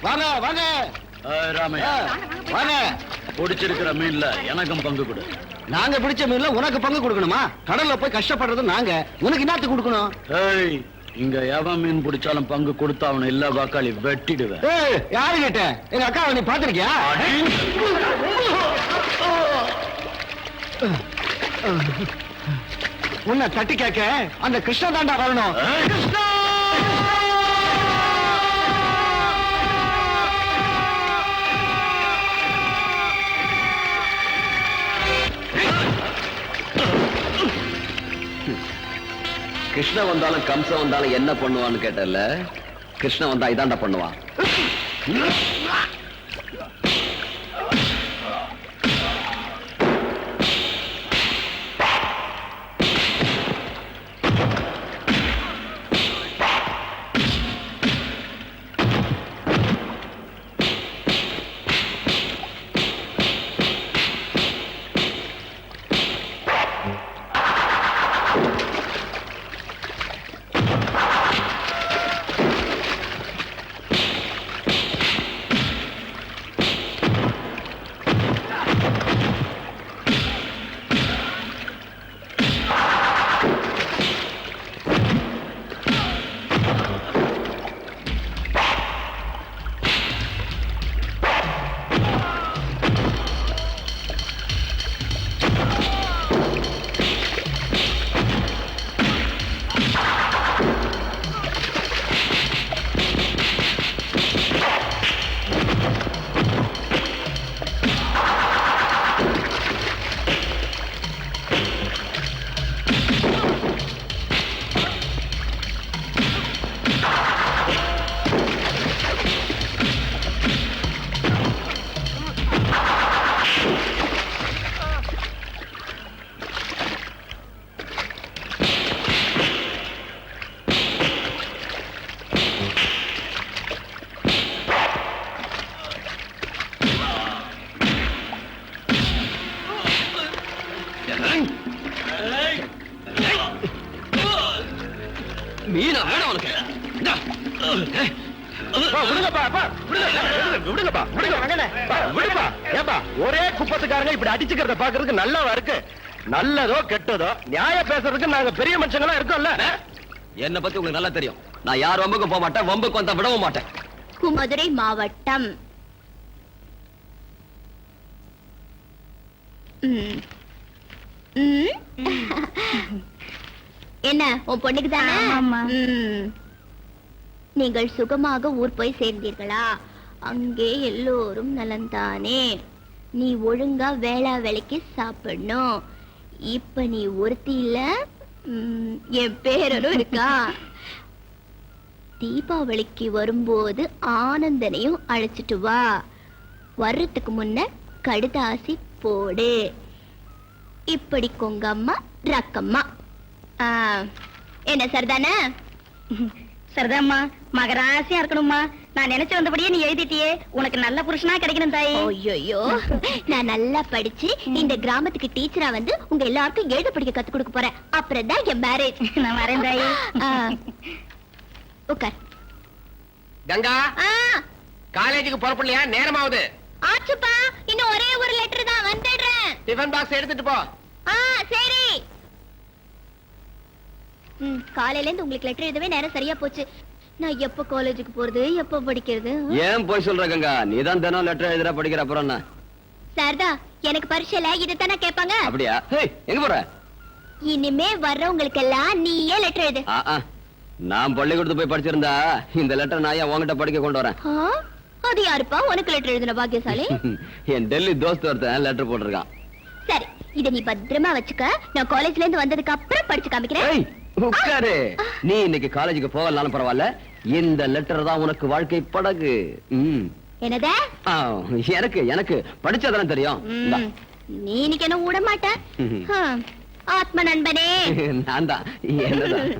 வாங்க வாங்க ராமையா, வாங்க. பிடிச்சிருக்கிற மீன்ல எனக்கும் பங்கு கொடு. நாங்க பிடிச்ச மீன்ல உனக்கு பங்கு கொடுக்கணுமா? கடல்ல போய் கஷ்டப்படுறது நாங்க, உனக்கு என்னத்துக்கு கொடுக்கணும்? ஏய், இங்க எவன் மீன் பிடிச்சாலும் பங்கு கொடுத்தா அவனை எல்லா வாக்காளி வெட்டிடுவேன். யாரு கேட்ட? எங்க அக்காவை நீ பாத்திருக்கியா? உன்னை தட்டி கேட்க அந்த கிருஷ்ணா தாண்டா வரணும். கிருஷ்ணா! கிருஷ்ண வந்தாலும் கம்சம் வந்தாலும் என்ன பண்ணுவான்னு கேட்டல, கிருஷ்ண வந்தா இதாண்டா பண்ணுவான். மீனா வேணும் உனக்கு. ஒரே குப்பத்துக்காரங்க இப்படி அடிச்சுக்கிறத பாக்குறதுக்கு நல்லாவா இருக்கு? நல்லதோ கெட்டதோ நியாய பேசுறதுக்கு நாங்க பெரிய மனுஷங்களா இருக்கோம்ல. என்ன பத்தி உங்களுக்கு நல்லா தெரியும். நான் யார் வம்புக்கும் போக மாட்டேன், வம்புக்கு வந்தா விடவும் மாட்டேன். மதுரை மாவட்டம். என்ன உன் பொண்ணுக்கு தானே? நீங்கள் சுகமாக ஊர் போய் சேர்ந்தீர்களா? அங்கே எல்லோரும் நலந்தானே? நீ ஒழுங்கா வேளா வேலைக்கு சாப்பிடணும். இப்ப நீ ஒருத்தி இல்ல, என் பேரனும் இருக்கா. தீபாவளிக்கு வரும்போது ஆனந்தனையும் அழைச்சிட்டு வா. வர்றதுக்கு முன்ன கடுதாசி போடு. இப்படி கொங்கம்மா ரக்கம்மா. என்ன சரிதானே? சரிதாம்மா. மகராசியா இருக்கணும்மா. நான் நினைச்சு வந்தபடியே நீ எழுதிட்டியே. உனக்கு நல்ல புருஷனா கிடைக்கணும் தாயி. ஐயோ, நான் நல்லா படிச்சு இந்த கிராமத்துக்கு டீச்சரா வந்து உங்க எல்லாருக்கும் எழுத படிக்க கத்து கொடுக்க போறேன். அப்புறம் தான் என் மேரேஜ். நான் வரேன் தாயி. உட்கார். கங்கா, காலேஜுக்கு புறப்படலையா? நேரமாவது. ஆச்சுப்பா, இன்னும் ஒரே ஒரு லெட்டர் தான், வந்துடுறேன். டிஃபன் பாக்ஸ் எடுத்துட்டு போ. சரி. காலையில இருந்து உங்களுக்கு லெட்டர் எழுதவே நேரம் சரியா போச்சு. நான் எப்ப காலேஜுக்கு போறது, எப்ப படிக்கிறது? ஏன் போய் சொல்ற கங்கா? நீதான் தினம் லெட்டர் எழுதுற, படிக்கிற. அப்புறம் என்ன? சாரதா, எனக்கு பரீட்சையில இதைத்தானே கேட்பாங்க. அப்படியா? எங்க போற? இனிமே வர்றவங்களுக்கு எல்லாம் நீயே லெட்டர் எழுது. நான் பள்ளிக்கூடத்து போய் படிச்சிருந்தா இந்த லெட்டர் நான் ஏன் உங்ககிட்ட படிக்க கொண்டு வரேன். ஆ, அது யாருப்பா உனக்கு லெட்டர் எழுதின பாக்கியசாலி? என் டெல்லி தோஸ்து ஒருத்தன் லெட்டர் போட்டிருக்கான். சரி, இத நீ பத்திரமா வச்சுக்க. நான் காலேஜ்ல இருந்து வந்ததுக்கு அப்புறம் படிச்சு காமிக்கிறேன். ஏய், உட்காரு. நீ இன்னைக்கு காலேஜுக்கு போகலனாலும் பரவாயில்ல, இந்த லெட்டர் தான் உனக்கு வாழ்க்கை படகு. என்னதே? எனக்கு எனக்கு படிச்சதெல்லாம் தெரியும். இந்தா. நீ இன்னைக்கு என்ன விட மாட்ட. ஆத்ம நண்பனே. நான் தான். என்னதான்?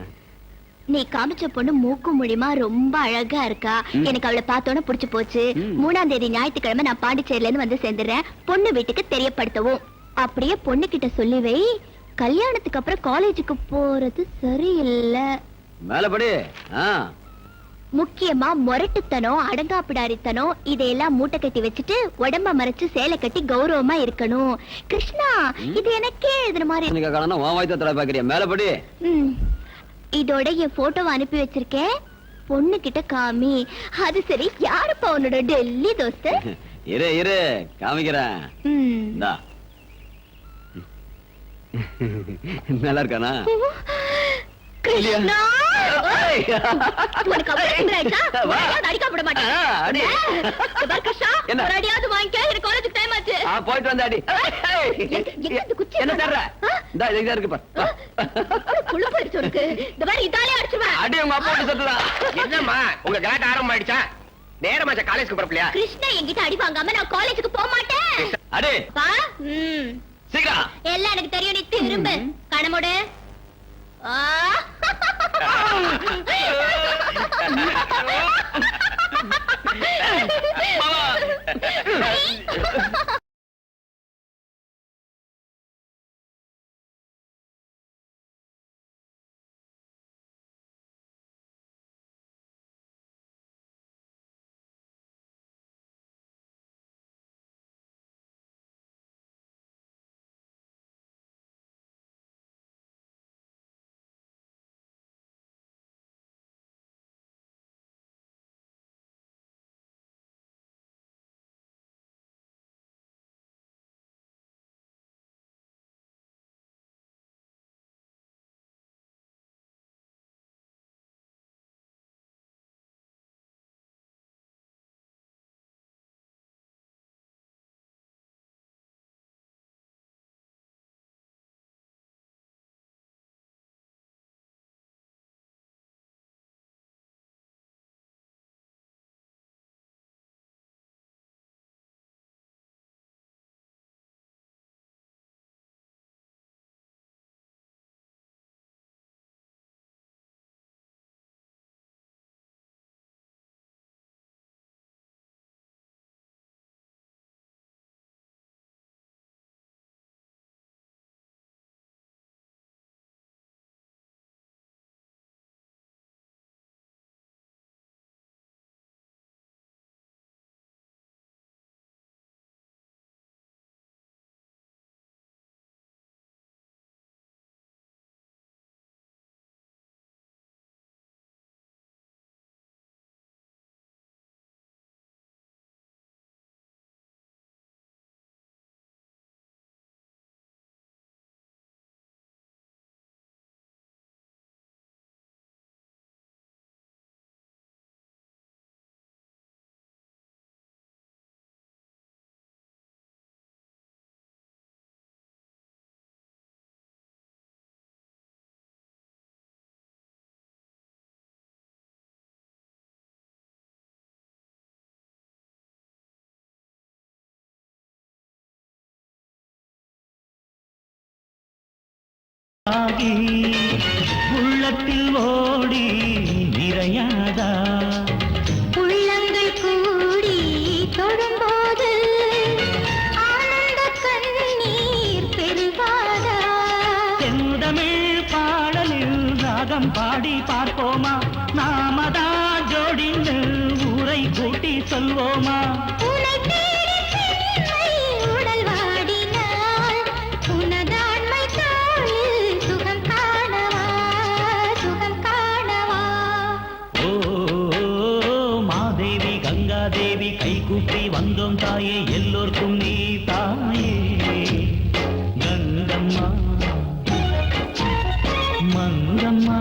நீ காமிச்ச பொண்ணு மூக்கு மூலியமா ரொம்ப அழகா இருக்கா. எனக்கு அவளை பார்த்தோன்னு புடிச்சு போச்சு. 3ஆம் தேதி ஞாயிற்றுக்கிழமை நான் பாண்டிச்சேரியில இருந்து வந்து சேர்ந்துடுறேன். பொண்ணு வீட்டுக்கு தெரியப்படுத்தவும். அப்படியே பொண்ணு கிட்ட சொல்லி வை, கல்யாணத்துக்கு அப்புறம் காலேஜுக்கு போறது சரியில்லை. மேலபடி. முக்கியமா மொரட்டுத்தனம், அடங்காப்பிடாரித்தனம் இதையெல்லாம் மூட்டை கட்டி வச்சுட்டு உடம்ப மறைச்சு சேலை கட்டி கௌரவமா இருக்கணும். கிருஷ்ணா, இது எனக்கே எழுதுன மாதிரி. நீங்க காரணம் உன் வாய்த்த தடவை பாக்குறியா? மேலபடி. இதோட என் போட்டோவை அனுப்பி வச்சிருக்கேன். பொண்ணு கிட்ட காமி. அது சரி, யாருப்பா உன்னோட டெல்லி தோஸ்து? இரு இரு காமிக்கிறேன். நல்லா இருக்கானா? கிருஷ்ணா, உனக்கு அவ்வளவு திமிராயிடுச்சா? உன்னை அடிக்கப்பட மாட்டேன். என்ன? ஒரு அடியாவது வாங்கிக்க, எனக்கு காலேஜுக்கு டைம் ஆச்சு. போயிட்டு வந்த அடி. என்ன தர்ற? இந்தா இதா இருக்கு பாரு. புள்ள போயிடுச்சு உனக்கு. இந்த மாதிரி இதாலே அடிச்சுவேன். அடி உங்க அப்பா வந்து சொல்லுடா. என்னம்மா உங்க கலாட்ட ஆரம்பம் ஆயிடுச்சா? நேரமாச்சா காலேஜ்க்கு போறப்பலையா? கிருஷ்ணா என்கிட்ட அடி வாங்காம நான் காலேஜுக்கு போக மாட்டேன். அடி பா. சீக்கிரம். எல்லாம் எனக்கு தெரியும். நீ திரும்ப கணமுடு. உள்ளத்தில் ஓடி நிறையாதா உள்ளங்கள் கூடி தொடும்போது ஆனந்த கண்ணீர் பெருகாதா? செந்தமிழ் பாடலில் ராகம் பாடி பார்ப்போமா? நாமதான் ஜோடிந்து ஊரை கூட்டி சொல்வோமா? உடல் வாடினால் உனதாண்மை தோளில் சுகம் காணவா, சுகம் காணவா? ஓ மாதேவி கங்காதேவி கை கூப்பி வந்தோம் தாயே, எல்லோர்க்கும் நீ தாயே. கங்கம்மா மங்கம்மா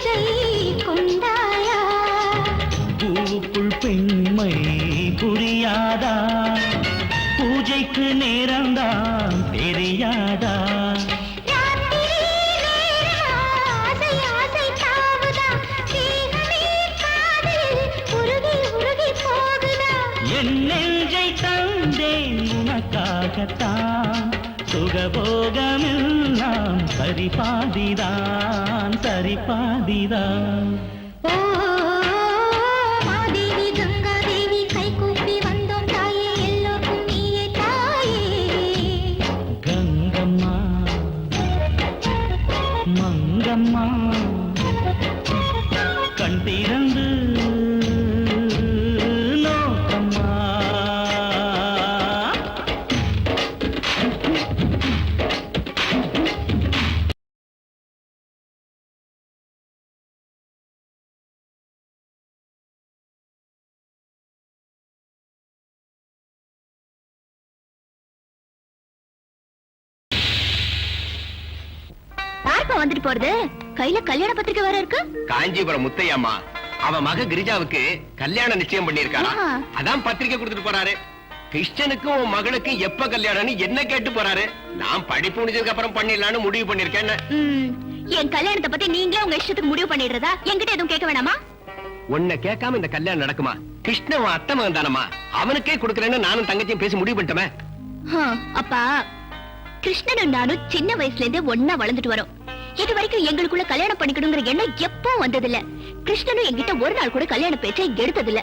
பூஜை கொண்டாயா பூவுக்குள் பெண்மை புரியாதா பூஜைக்கு நேரம்தான் தெரியாதா என் நெஞ்சை தந்தேன் உனக்காகத்தான் சுகபோகமெல்லாம் சரிபாதிதான் சரிபாதிதான் ஓ மாதேவி கங்காதேவி கை கூப்பி வந்தோம் தாயே எல்லோருக்கும் நீயே தாயே கங்கம்மா மங்கம்மா கண் திறந்து நோக்கம்மா யாருப்பா வந்துட்டு போறது கையில கல்யாண பத்திரிக்கை வேற இருக்கு காஞ்சிபுரம் முத்தையம்மா அவன் மக கிரிஜாவுக்கு கல்யாணம் நிச்சயம் பண்ணிருக்காரா ஆஹா. அதான் பத்திரிக்கை கொடுத்துட்டு போறாரு கிருஷ்ணனுக்கும் உன் மகளுக்கு எப்ப கல்யாணம்னு என்ன கேட்டு போறாரு நான் படிப்பு முடிஞ்சதுக்கு அப்புறம் பண்ணிடலாம்னு முடிவு பண்ணிருக்கேன் என் கல்யாணத்தை பத்தி நீங்களே உங்க இஷ்டத்துக்கு முடிவு பண்ணிடுறதா என்கிட்ட எதுவும் கேட்க வேணாமா உன்னை கேட்காம இந்த கல்யாணம் நடக்குமா கிருஷ்ணன் உன் அத்தை மகன் தானம்மா அவனுக்கே கொடுக்கறேன்னு நானும் தங்கச்சியும் பேசி முடிவு பண்ணிட்டோமே அப்பா கிருஷ்ணனும் நானும் சின்ன வயசுல இருந்தே ஒன்னா வளர்ந்துட்டு வரோம் இது வரைக்கும் எங்களுக்குள்ள கல்யாணம் பண்ணிக்கணுங்கிற எண்ணம் எப்போ வந்ததில்ல கிருஷ்ணனும் என்கிட்ட ஒரு நாள் கூட கல்யாண பேச்சை எடுத்ததில்ல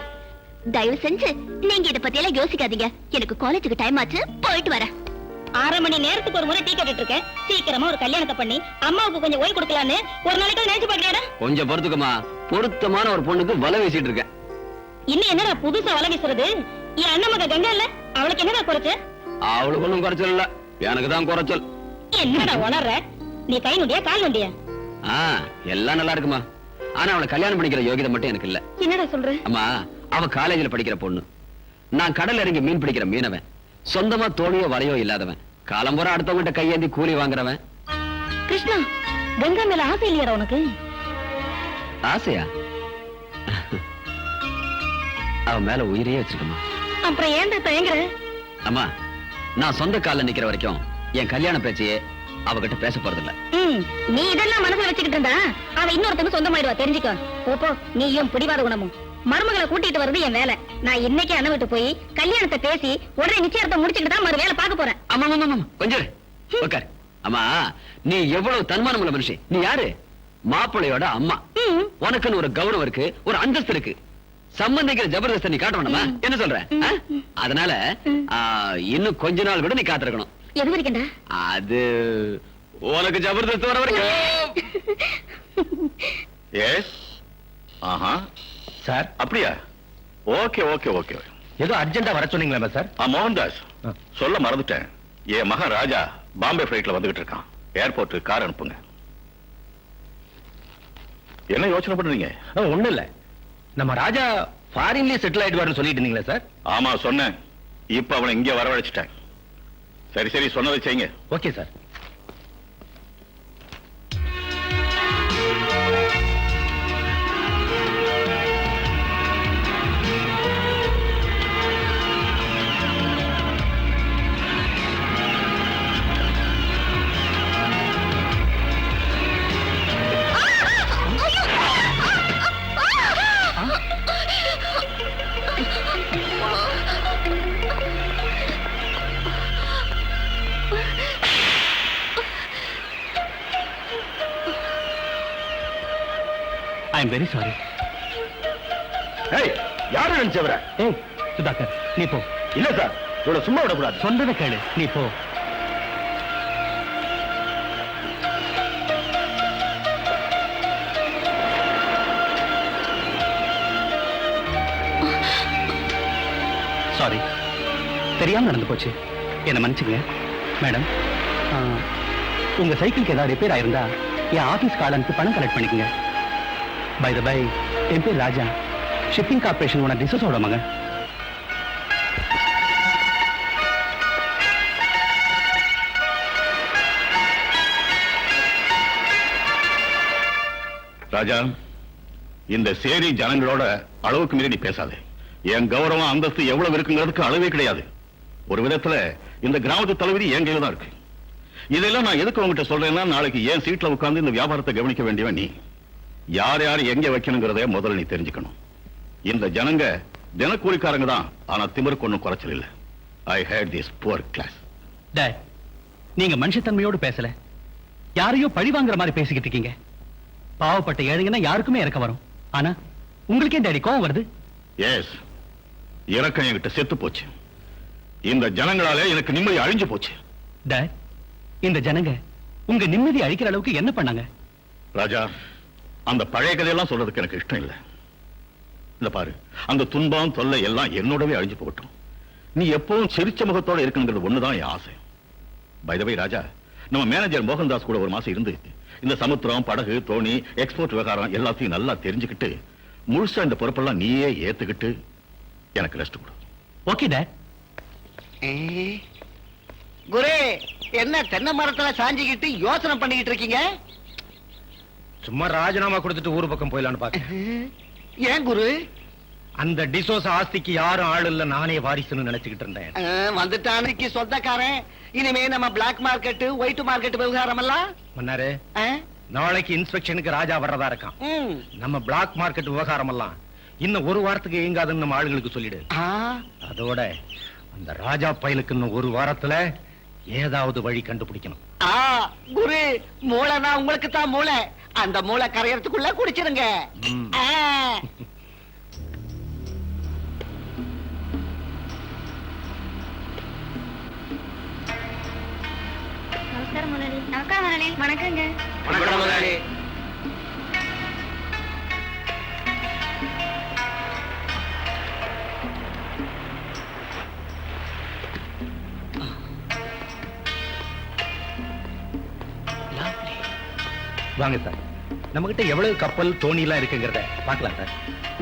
தயவு செஞ்சு நீங்க இத பத்தி எல்லாம் யோசிக்காதீங்க எனக்கு காலேஜுக்கு டைம் ஆச்சு போயிட்டு வரேன் 6 மணி நேரத்துக்கு ஒரு முறை டீ கேட்டுட்டு இருக்கேன் சீக்கிரமா ஒரு கல்யாணத்தை பண்ணி அம்மாவுக்கு கொஞ்சம் ஓய்வு கொடுக்கலான்னு ஒரு நாளைக்கு நினைச்சு பாக்கலையாடா கொஞ்சம் பொறுத்துக்கமா பொருத்தமான ஒரு பொண்ணுக்கு வலை வீசிட்டு இருக்கேன் இன்னும் என்னடா புதுசா வலை வீசுறது என் அண்ணன் மக கங்கா இல்ல அவளுக்கு என்னடா குறைச்சு அவளுக்கு ஒண்ணும் குறைச்சல் இல்ல எனக்கு தான் குறைச்சல் என்னடா உணர்ற நீ கை நொண்டியா கால் நொண்டியா எல்லாம் நல்லா இருக்குமா ஆனா அவளை கல்யாணம் பண்ணிக்கிற யோகிதை மட்டும் எனக்கு இல்ல என்னடா சொல்ற அம்மா அவ காலேஜ்ல படிக்கிற பொண்ணு நான் கடல் இறங்கி மீன் பிடிக்கிற மீனவன் சொந்தமா தோணியோ வலையோ இல்லாதவன் காலம்புற அடுத்தவங்கிட்ட கையேந்தி கூலி வாங்குறவன் கிருஷ்ணா கங்கா மேல ஆசை இல்லையாடா உனக்கு ஆசையா அவ மேல உயிரையே வச்சிருக்கமா அப்புறம் ஏன்டா தயங்குற அம்மா நான் சொந்த கால்ல நிக்கிற வரைக்கும் என் கல்யாண பேச்சையே அவகிட்ட பேச போறதில்ல நீ இதெல்லாம் மனசுல வச்சுக்கிட்டு இருந்தா அவ இன்னொருத்தங்க சொந்தமாயிடுவா தெரிஞ்சுக்கோ போ நீயும் பிடிவாத குணமும் மருமகளை கூட்டிட்டு வர்றது என் வேலை நான் இன்னைக்கு அண்ணன் விட்டு போய் கல்யாணத்தை பேசி உடனே நிச்சயத்தை முடிச்சுட்டு தான் மறு வேலை பார்க்க போறேன் ஆமா ஆமா ஆமா கொஞ்சம் உட்கார் அம்மா நீ எவ்வளவு தன்மானம் உள்ள மனுஷன் நீ யாரு மாப்பிள்ளையோட அம்மா உனக்குன்னு ஒரு கௌரவம் இருக்கு ஒரு அந்தஸ்து இருக்கு சம்பந்திக்கிற ஜபர்தஸ்த நீ காட்ட வேண்டாமா என்ன சொல்ற அதனால இன்னும் கொஞ்ச நாள் கூட நீ காத்திருக்கணும் எது வரைக்கண்டா அது உனக்கு ஜபர்தஸ்த் வர வரைக்கும் எஸ் ஆஹா சார் அப்படியா ஓகே ஓகே ஓகே ஏதோ அர்ஜென்ட்டா வர சொன்னீங்களா சார் மோகன்தாஸ் சொல்ல மறந்துட்டேன் என் மகன் ராஜா பாம்பே பிளைட்ல வந்துகிட்டு இருக்கான் ஏர்போர்ட் கார் அனுப்புங்க என்ன யோசனை பண்றீங்க ஒண்ணு இல்ல நம்ம ராஜா ஃபாரின்லயே செட்டில் ஆயிடுவாருன்னு சொல்லிட்டு இருந்தீங்களா சார் ஆமா சொன்னேன் இப்ப அவனை இங்க வரவழைச்சிட்டேன் சரி சரி சொன்னதை செய்யுங்க okay sir I am very sorry ஏய் யாரு நினைச்சவர ஏய் சுதாகர் நீ போ இல்ல சார் இவ்வளவு சும்மா விடக்கூடாது சொன்னதை கேளு நீ போ சாரி தெரியாம நடந்து போச்சு என்ன மன்னிச்சுங்க மேடம் உங்க சைக்கிளுக்கு ஏதாவது ரிப்பேர் ஆயிருந்தா என் ஆபீஸ் காலனுக்கு பணம் கலெக்ட் பண்ணிக்கங்க பை த பை என் பேர் ராஜா ஷிப்பிங் கார்பரேஷன் உன டிசஸோட மகன் ராஜா, இந்த சேரி ஜனங்களோட அளவுக்கு மீறி நீ பேசாதே. என் கௌரவம் அந்தஸ்து எவ்வளவு இருக்குங்கிறதுக்கு அளவே கிடையாது. ஒரு விதத்துல இந்த கிராமத்து தலைவிதி என் கையில தான் இருக்கு. இதெல்லாம் நான் எதுக்கு உங்ககிட்ட சொல்றேன்னா, நாளைக்கு ஏன் சீட்ல உட்கார்ந்து இந்த வியாபாரத்தை கவனிக்க வேண்டியவன் நீ. யார் யார் எங்க வைக்கணுங்கிறத முதல்ல நீ தெரிஞ்சுக்கணும். இந்த ஜனங்க தினக்கூலிக்காரங்க தான், ஆனா திமிருக்கு ஒண்ணும் குறைச்சல் இல்ல. I hate this poor class. Dad, நீங்க மனுஷத்தன்மையோடு பேசல, யாரையோ பழி வாங்குற மாதிரி பேசிக்கிட்டு இருக்கீங்க. பாவப்பட்ட ஏழைங்கன்னா யாருக்குமே இறக்க வரும். ஆனா உங்களுக்கே டேடி கோவம் வருது. எஸ், இறக்கம் என்கிட்ட செத்து போச்சு. இந்த ஜனங்களால எனக்கு நிம்மதி அழிஞ்சு போச்சு. டேட், இந்த ஜனங்க உங்க நிம்மதி அழிக்கிற அளவுக்கு என்ன பண்ணாங்க? ராஜா, அந்த பழைய கதையெல்லாம் சொல்றதுக்கு எனக்கு இஷ்டம் இல்ல. இந்த பாரு, அந்த துன்பம் தொல்லை எல்லாம் என்னோடவே அழிஞ்சு போகட்டும். நீ எப்பவும் சிரிச்ச முகத்தோட இருக்குங்கிறது ஒண்ணுதான் என் ஆசை. பை தி வே ராஜா, நம்ம மேனேஜர் மோகன்தாஸ் கூட ஒரு மாசம் இருந்து இந்த சமுத்திரம், படகு, தோணி, எக்ஸ்போர்ட் விவகாரம் எல்லாத்தையும் நல்லா தெரிஞ்சுக்கிட்டு முழுசா இந்த பொறுப்பெல்லாம் நீயே ஏத்துக்கிட்டு எனக்கு ரெஸ்ட் கொடு. Okay date. குரு, என்ன தென்னை மரத்துல சாஞ்சிக்கிட்டு யோசனை பண்ணிக்கிட்டு இருக்கீங்க? சும்மா ராஜினாமா கொடுத்துட்டு ஊர் பக்கம் போயிடலான்னு பாக்க. ஏன் குரு? அந்த டிசோஸ் ஆஸ்திக்கு யாரும் ஆள் இல்ல, நானே வாரிசுன்னு நினைச்சுக்கிட்டு இருந்தேன். வந்துட்டானுக்கு சொந்தக்காரன். இனிமே நம்ம பிளாக் மார்க்கெட், ஒயிட் மார்க்கெட் விவகாரம் எல்லாம் மன்னாரு, நாளைக்கு இன்ஸ்பெக்ஷனுக்கு ராஜா வர்றதா இருக்கான். நம்ம பிளாக் மார்க்கெட் விவகாரம் எல்லாம் இன்னும் ஒரு வாரத்துக்கு இயங்காதுன்னு நம்ம ஆளுங்களுக்கு சொல்லிடு. அதோட அந்த ராஜா பயலுக்கு இன்னும் ஒரு வாரத்துல ஏதாவது வழி கண்டுபிடிக்கணும். குரு, மூளைனா உங்களுக்கு தான் மூளை. அந்த மூளை கரையறதுக்குள்ள குடிச்சிருங்க. நமஸ்காரம் முதலாளி. நமஸ்காரம் முதலாளி. வணக்கங்க. வணக்கம் முதலாளி. வாங்க சார், நம்ம கிட்ட எவ்வளவு கப்பல், தோணி எல்லாம் இருக்குங்கிறத பார்க்கலாம் சார்.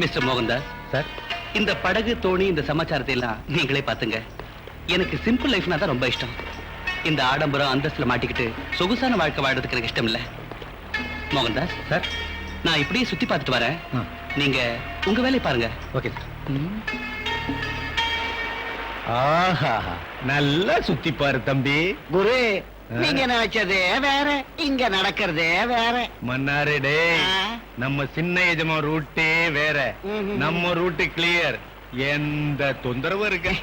மிஸ்டர் மோகன்தாஸ் சார், இந்த படகு, தோணி, இந்த சமாச்சாரத்தை எல்லாம் நீங்களே பாத்துங்க. எனக்கு சிம்பிள் லைஃப்னா தான் ரொம்ப இஷ்டம். இந்த ஆடம்பரம் அந்தஸ்துல மாட்டிக்கிட்டு சொகுசான வாழ்க்கை வாழ்றதுக்கு எனக்கு இஷ்டம் இல்ல. மோகன்தாஸ் சார், நான் இப்படியே சுத்தி பார்த்துட்டு வரேன். நீங்க உங்க வேலையை பாருங்க. Okay sir. ஆஹா, நல்லா சுத்தி பாரு தம்பி. குரு, நீங்க நினைச்சதே வேற, இங்க நடக்கிறதே வேற. மன்னாரு டே, நம்ம சின்ன எஜமா ரூட்டே வேற. நம்ம ரூட்டு கிளியர், எந்த தொந்தரவும் இருக்கு?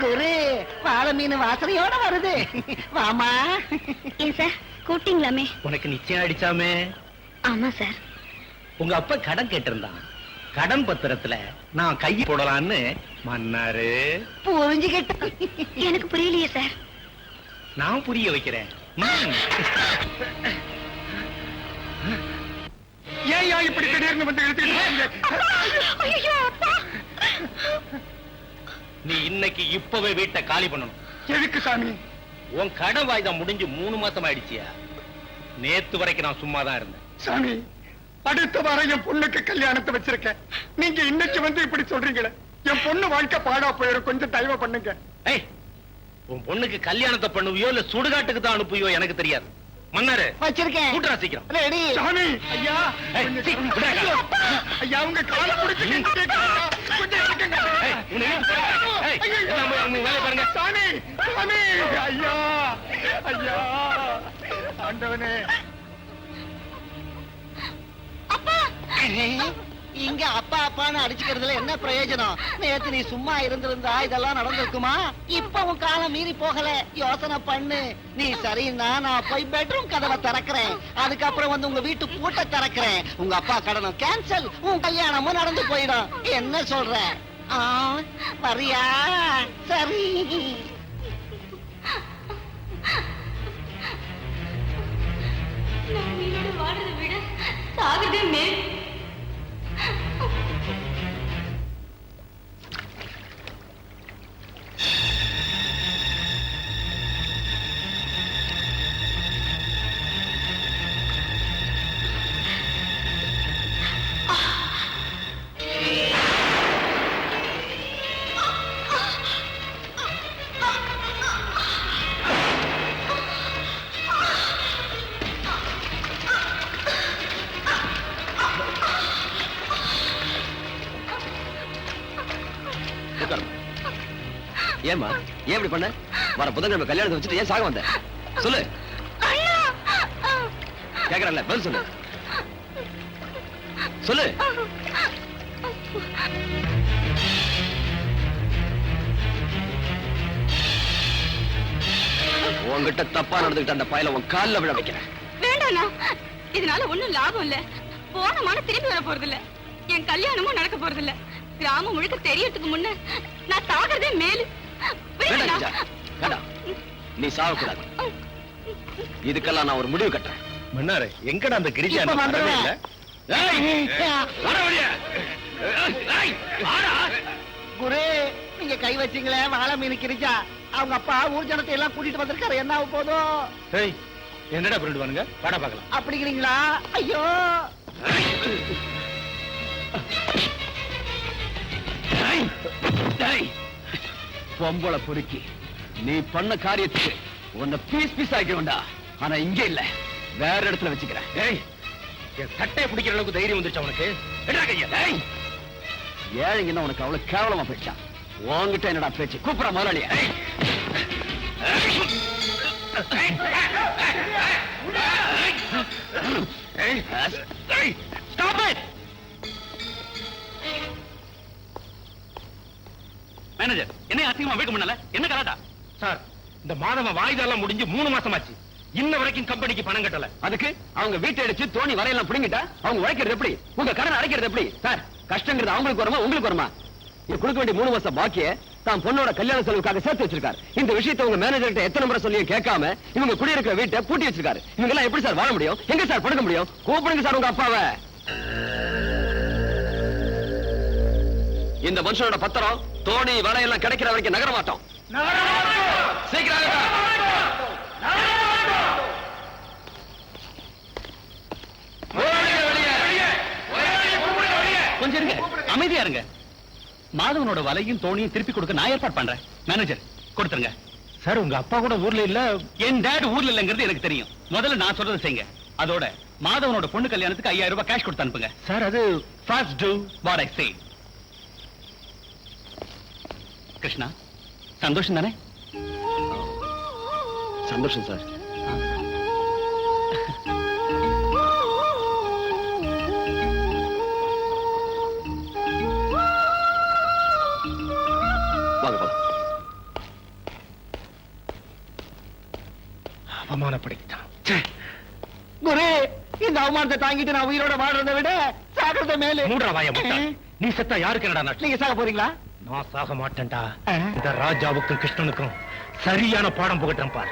குரு வாழை மீன் வாசனையோட வருது வாமா. ஏன் சார் கூப்பிட்டீங்களாமே? உனக்கு நிச்சயம் அடிச்சாமே. ஆமா சார். உங்க அப்பா கடன் கேட்டிருந்தான். கடன் பத்திரத்துல நான் கை போடலான்னு மன்னாரு. புரிஞ்சுக்கிட்ட. எனக்கு புரியலையே சார். நான் புரிய வைக்கிறேன். ஏன் இப்படி திடீர்னு வந்து ஐயோ, அப்பா. நீ இன்னைக்கு இப்பவே வீட்டை காலி பண்ணணும். எதுக்கு சாமி? உன் கடன் வாய்தா முடிஞ்சு 3 மாசம் ஆயிடுச்சியா? நேத்து வரைக்கும் நான் சும்மா தான் இருந்தேன். சாமி, அடுத்த வாரம் என் பொண்ணுக்கு கல்யாணத்தை வச்சிருக்கேன். நீங்க இன்னைக்கு வந்து இப்படி சொல்றீங்களே, என் பொண்ணு வாழ்க்கை பாடா போயிடும். கொஞ்சம் தயவு பண்ணுங்க. ஏய், உன் பொண்ணுக்கு கல்யாணத்தை பண்ணுவியோ இல்ல சுடுகாட்டுக்கு தான் அனுப்புவியோ எனக்கு தெரியாது. மன்னாரு வச்சிருக்கேன். கூட்டா சீக்கிரம். ரெடி. சாமி, ஐயா, ஏய், கொஞ்சம் சீ, சொல்லுங்க. விடாதீங்க. ஐயா, உங்க காலை பிடிச்சு கேட்கிறேன். கொஞ்சம் இருக்குங்க. ஏய், உன்னை வீட்டுக்கு போங்க. ஏய், எல்லாம் போய் உங்க வேலையை பாருங்க. சாமி, சாமி, ஐயா, ஐயா, ஆண்டவனே. இங்க அப்பா அப்பான்னு அடிச்சுக்கிறதுல என்ன பிரயோஜனம்? நேத்து நீ சும்மா இருந்திருந்தா இதெல்லாம் நடந்திருக்குமா? இப்ப உன் காலம் மீறி போகல. யோசனை பண்ணு. நீ சரின்னா நான் போய் பெட்ரூம் கதவை திறக்கிறேன். அதுக்கப்புறம் வந்து உங்க வீட்டு பூட்டை திறக்கிறேன். உங்க அப்பா கடனும் கேன்சல், உன் கல்யாணமும் நடந்து போயிடும். என்ன சொல்ற? ஆ, வரியா? சரி. நான் உயிரோட வாழ்றதை விட சாகுறதே மேல். ஏமா ஏன் இப்படி பண்ண? வர புதன்கிழமை கல்யாணத்தை வச்சுட்டு ஏன் சாக வந்த? சொல்லு. கேக்குறல்ல, பதில் சொல்லு. சொல்லு. உன்கிட்ட தப்பா நடந்துகிட்ட அந்த பயல உன் கால்ல விழ வைக்கிறேன். வேண்டாண்ணா, இதனால ஒண்ணும் லாபம் இல்ல. போன மானம் திரும்பி வர போறது இல்ல. என் கல்யாணமும் நடக்க போறது இல்ல. கிராமம் முழுக்க தெரியறதுக்கு முன்ன நான் சாகிறதே மேலு. வேண்டாம் கிரிஜா, வேண்டாம். நீ சாகக்கூடாது. இதுக்கெல்லாம் நான் ஒரு முடிவு கட்டுறேன். மன்னாரு எங்கடா அந்த கிரிஜா? இப்ப வரவே இல்ல. குரு, நீங்க கை வச்சீங்களே வாழை மீன் கிரிச்சா, அவங்க அப்பா ஊர் ஜனத்தை எல்லாம் கூட்டிட்டு வந்திருக்காரு. என்ன ஆக போதும்? ஏய், என்னடா பண்ணிட்டு வானுங்க? வாடா பார்க்கலாம். அப்படிங்கிறீங்களா? ஐயோ, பொம்பளை பொறுக்கி நீ பண்ண காரியத்துக்கு உன்னை பீஸ் பீஸ் ஆக்கிடும்டா. ஆனா இங்க இல்ல, வேற இடத்துல வச்சுக்கிறேன். ஏய், என் சட்டையை பிடிக்கிற அளவுக்கு தைரியம் வந்துருச்சு அவனுக்கு. என்னடா கையா? ஏய், ஏழைங்கன்னா உனக்கு அவ்வளவு கேவலமா போயிடுச்சா? உன்கிட்ட என்னடா பேச்சு? கூப்பிட முதலாளிய. மேனேஜர், என்ன அசிங்கமா வைக்க முடியல? என்ன கலாட்டா? சார், இந்த மாதம் வாய்தாலாம் முடிஞ்சு 3 மாசம் ஆச்சு. இன்ன வரைக்கும் கம்பெனிக்கு பணம் கட்டல. அதுக்கு அவங்க வீட்டை அடிச்சு தோணி வரையெல்லாம் புடிங்கிட்டா அவங்க உழைக்கிறது எப்படி? உங்க கடன் அடைக்கிறது எப்படி? சார், கஷ்டங்கிறது அவங்களுக்கு வருமா உங்களுக்கு வருமா? இது கொடுக்க வேண்டிய 3 மாசம் பாக்கிய தான் பொண்ணோட கல்யாண செலவுக்காக சேர்த்து வச்சிருக்காரு. இந்த விஷயத்தை உங்க மேனேஜர்கிட்ட எத்தனை முறை சொல்லியும் கேட்காம இவங்க குடியிருக்கிற வீட்டை பூட்டி வச்சிருக்காரு. இவங்க எல்லாம் எப்படி சார் வாழ முடியும்? எங்க சார் படுக்க முடியும்? கூப்பிடுங்க சார் உங்க அப்பாவை. இந்த மனுஷனோட பத்திரம் தோணி வலையெல்லாம் கிடைக்கிற வரைக்கும் நகர மாட்டோம். சீக்கிரம் கொஞ்சம் இருங்க, அமைதியா இருங்க. மாதவனோட வலையும் தோணியும் திருப்பி கொடுக்க நான் ஏற்பாடு பண்றேன். மேனேஜர், கொடுத்துருங்க. சார், உங்க அப்பா கூட ஊர்ல இல்ல. என் டேட் ஊர்ல இல்லங்கிறது எனக்கு தெரியும். முதல்ல நான் சொல்றதை செய்யுங்க. அதோட மாதவனோட பொண்ணு கல்யாணத்துக்கு 5000 ரூபாய் கேஷ் கொடுத்து அனுப்புங்க. சார், அது First do what I say. Krishna, சந்தோஷம் தானே? சந்தோஷம் சார். வாங்க போலாம். அவமானத்தை தாங்கிட்டு நான் உயிரோட வாழ்றதை விட சாகிறத மேலே. மூடுற வாய முட்டாள். நீ செத்தா யாருக்கு என்னடா நஷ்டம்? நீங்க சாக போறீங்களா? நான் சாக மாட்டேன்டா. இந்த ராஜாவுக்கும் கிருஷ்ணனுக்கும் சரியான பாடம் புகட்டுறேன் பார்.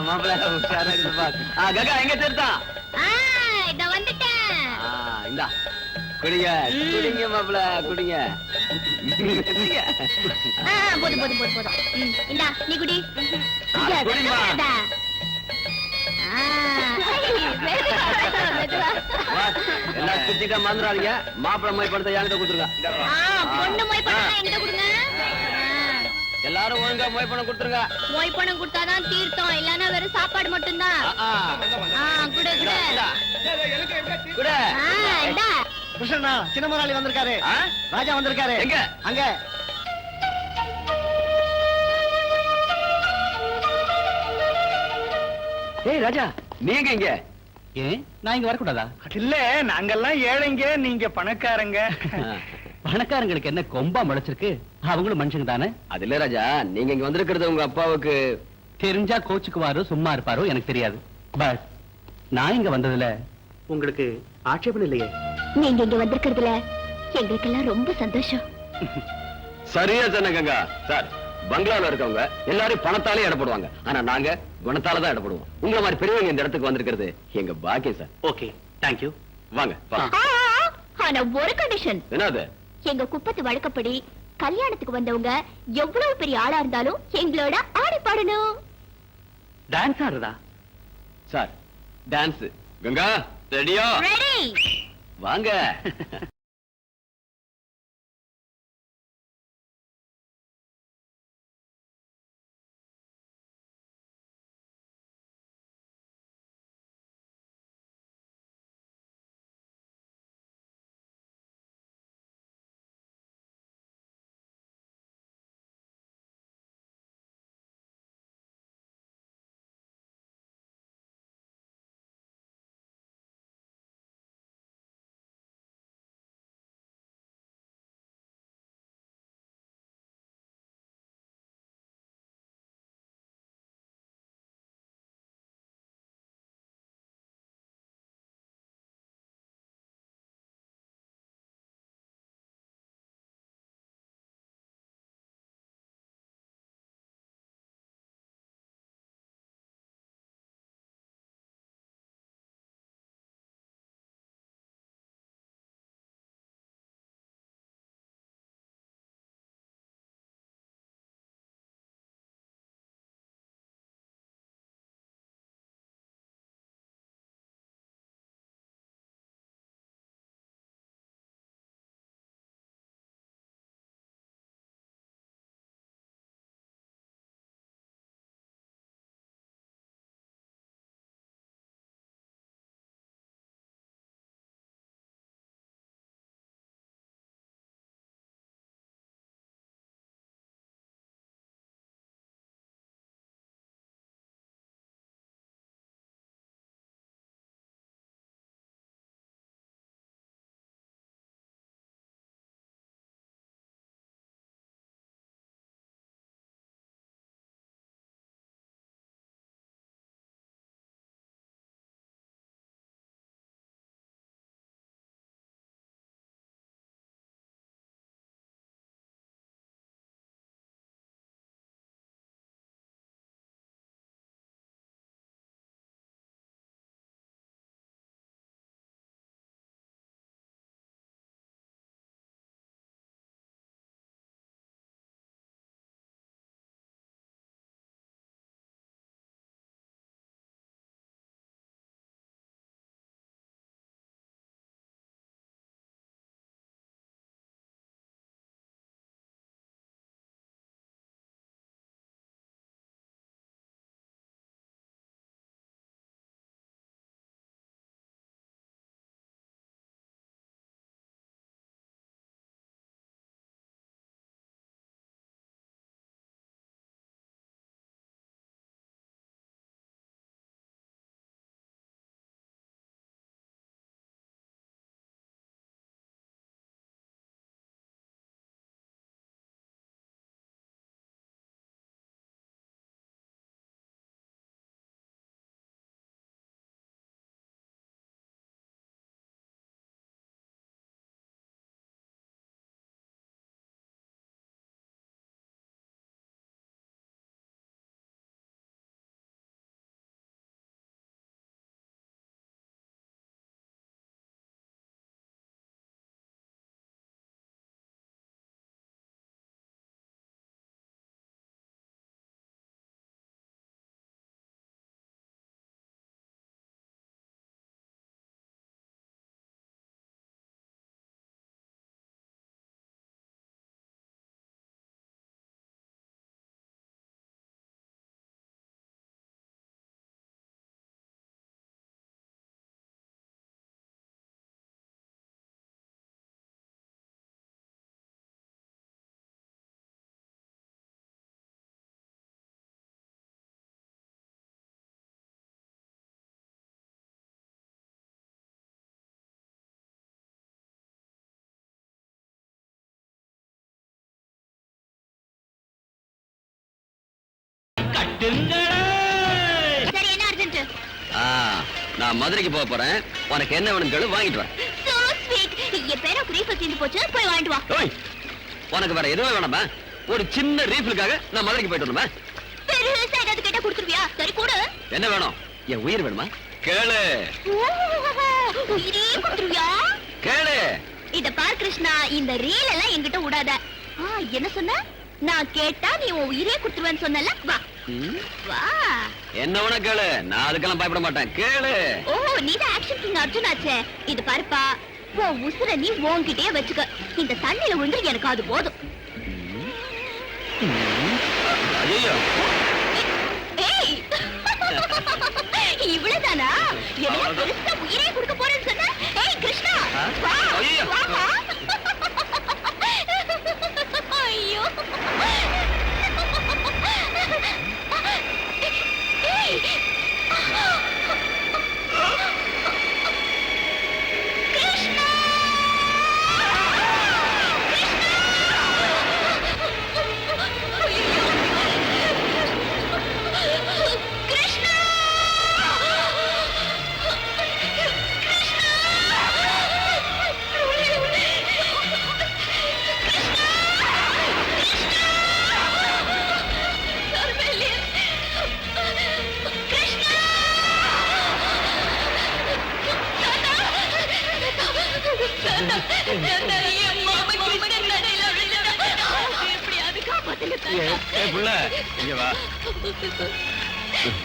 மாப்பிள்ள உஷாரா இருந்து பாரு. கங்கா எங்க சேர்த்தான்? இத வந்துட்டேன். இந்தா குடிங்க குடிங்க மாப்பிள்ள குடிங்க. போதும் போதும் போதும் போதும். இந்தா நீ குடி. குடிமா. எல்லாம் குத்திட்டா மறந்துடாதீங்க. மாப்பிள்ள மொய் படத்தை என்கிட்ட கொடுத்துருங்க. பொண்ணு மொய் பணம் என்கிட்ட கொடுங்க. எல்லாரும் ஒழுங்கா மொய் பணம் கொடுத்துருங்க. மொய் பணம் கொடுத்தாதான் தீர்த்தம், இல்லன்னா வெறும் சாப்பாடு மட்டும்தான். குடு குடு. குட இந்தா. கிருஷ்ணா, சின்ன முதலாளி வந்திருக்காரு. ராஜா வந்திருக்காரு. எங்க? அங்க. ஏய் ராஜா நீங்க இங்க? ஏன் நான் இங்க வரக்கூடாதா? இல்ல நாங்கெல்லாம் ஏழைங்க, நீங்க பணக்காரங்க. பணக்காரங்களுக்கு என்ன கொம்பா முளைச்சிருக்கு? அவங்களும் மனுஷங்க தானே. அது இல்ல ராஜா, நீங்க இங்க வந்திருக்கிறது உங்க அப்பாவுக்கு தெரிஞ்சா கோச்சுக்குவாரோ சும்மா இருப்பாரோ எனக்கு தெரியாது. பட் நான் இங்க வந்ததுல உங்களுக்கு ஆட்சேபம் இல்லையே. நீங்க இங்க வந்திருக்கிறதுல எங்களுக்கெல்லாம் ரொம்ப சந்தோஷம். சரியா சொன்ன கங்கா. சார் பங்களால இருக்கவங்க எல்லாரும் பணத்தாலே இடப்படுவாங்க, ஆனா நாங்க குணத்தால தான் இடப்படுவோம். உங்களை மாதிரி பெரியவங்க இந்த இடத்துக்கு வந்திருக்கிறது எங்க பாக்கியம் சார். Okay thank you. வாங்க ஆனா ஒரு கண்டிஷன். என்னது? எங்க குப்பத்து வழக்கப்படி கல்யாணத்துக்கு வந்தவங்க எவ்வளவு பெரிய ஆளா இருந்தாலும் எங்களோட ஆடி பாடணும். டான்ஸ் ஆடுறதா? Sir dance. கங்கா ரெடியா? ரெடி. வாங்க. சரி, என்ன அர்ஜென்ட்? நான் மதுரைக்கு போக போறேன். உனக்கு என்ன வேணும் கேளு, வாங்கிட்டு வரேன். So sweet. என் பேர ரீஃபில் தீர்ந்து போச்சு, போய் வாங்கிட்டு வா. ஓய், உனக்கு வேற எதுவும் வேணாமா? ஒரு சின்ன ரீஃபிலுக்காக நான் மதுரைக்கு போயிட்டு வரணுமா? பெருசா ஏதாவது கேட்டா கொடுத்துருவியா? சரி கொடு. என்ன வேணும்? என் உயிர் வேணுமா? கேளு உயிரே கொடுத்துருவியா? கேளு. இத பார் கிருஷ்ணா, இந்த ரீல் எல்லாம் என்கிட்ட விடாத. என்ன சொன்ன? நான் கேட்டா நீ உன் உயிரே கொடுத்துருவேன்னு சொன்னல. வா வா. என்ன வேணா கேளு, நான் அதுக்கெல்லாம் பயப்பட மாட்டேன். கேளு. ஓ, நீ தான் ஆக்ஷன் கிங் அர்ஜுன் ஆச்சே. இது பாருப்பா, உன் உசுர நீ உன்கிட்டயே வச்சுக்க. இந்த தண்ணியில விழுந்து எனக்கு அது போதும். ஐயோ, ஏய், இவ்வளவுதானா? என்ன பெருசா உயிரே கொடுக்க போறேன்னு சொன்ன? ஏய் கிருஷ்ணா, வா ஐயோ. வா. ஐயோ. ஏய். கிருஷ்ணா! கிருஷ்ணா!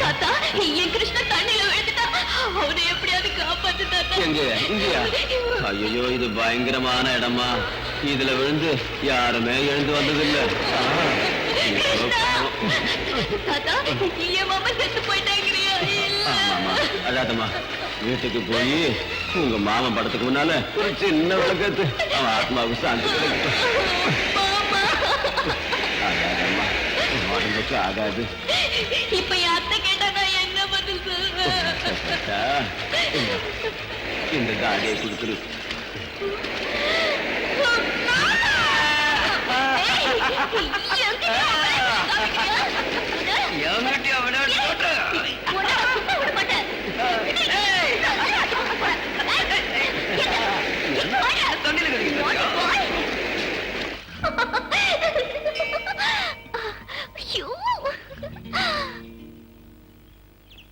தாத்தா, என் கிருஷ்ணா தண்ணியில விழுந்துட்டா. அவனை எப்படியாவது காப்பாத்து தாத்தா. எங்க இங்கயா? ஐயோ, இது பயங்கரமான இடமா. இதுல விழுந்து யாருமே எழுந்து வந்ததில்லை. தாத்தா, என் மாமா செத்து போயிட்டாங்கறியா? ஆமாமா, அதாதம்மா, வீட்டுக்கு போய் உங்க மாமன் படத்துக்கு முன்னால ஒரு சின்ன விளக்கத்து அவன் ஆத்மாவுக்கு சாந்தி கிடைக்கும். ஆகாதம்மா, உடம்புக்கு ஆகாது. இப்ப என் அத்தை கேட்டா நான் என்ன பதில் சொல்றேன்? இந்த தாடியை கொடுத்துரு.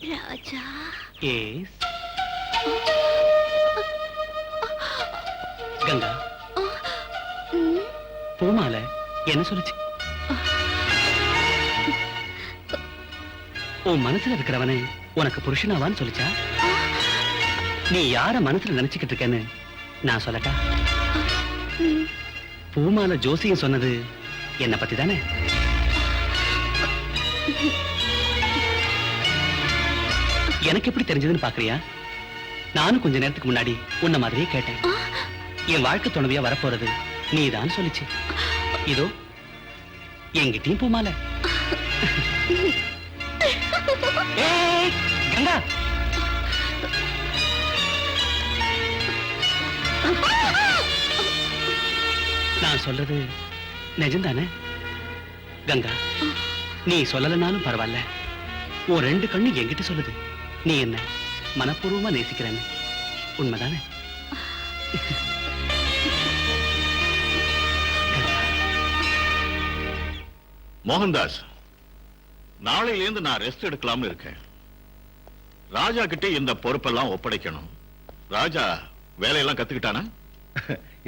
ராஜா, எஸ் கங்கா, பூமால என்ன சொல்லுச்சு? உன் மனசுல இருக்கிறவனே உனக்கு புருஷனாவான்னு சொல்லிச்சா? நீ யார மனசுல நினைச்சுக்கிட்டு இருக்கேன்னு நான் சொல்லட்டா? பூமால ஜோசியம் சொன்னது என்ன பத்தி தானே? எனக்கு எப்படி தெரிஞ்சதுன்னு பாக்குறியா? நானும் கொஞ்ச நேரத்துக்கு முன்னாடி உன்ன மாதிரியே கேட்டேன். என் வாழ்க்கை துணைவியா வரப்போறது நீதான் சொல்லிச்சு. இதோ என்கிட்டயும் பூமால. ஏய் கங்கா, நான் சொல்றது நிஜம்தானே? கங்கா, நீ சொல்லலனாலும் பரவாயில்ல, உன் ரெண்டு கண்ணு என்கிட்ட சொல்லுது நீ என்ன மனப்பூர்வமா நேசிக்கிறேன்னு. உண்மைதானே? மோகன்தாஸ், நாளையிலேருந்து நான் ரெஸ்ட் எடுக்கலாம்னு இருக்கேன். ராஜா கிட்ட இந்த பொறுப்பெல்லாம் ஒப்படைக்கணும். ராஜா வேலையெல்லாம் கத்துக்கிட்டானா?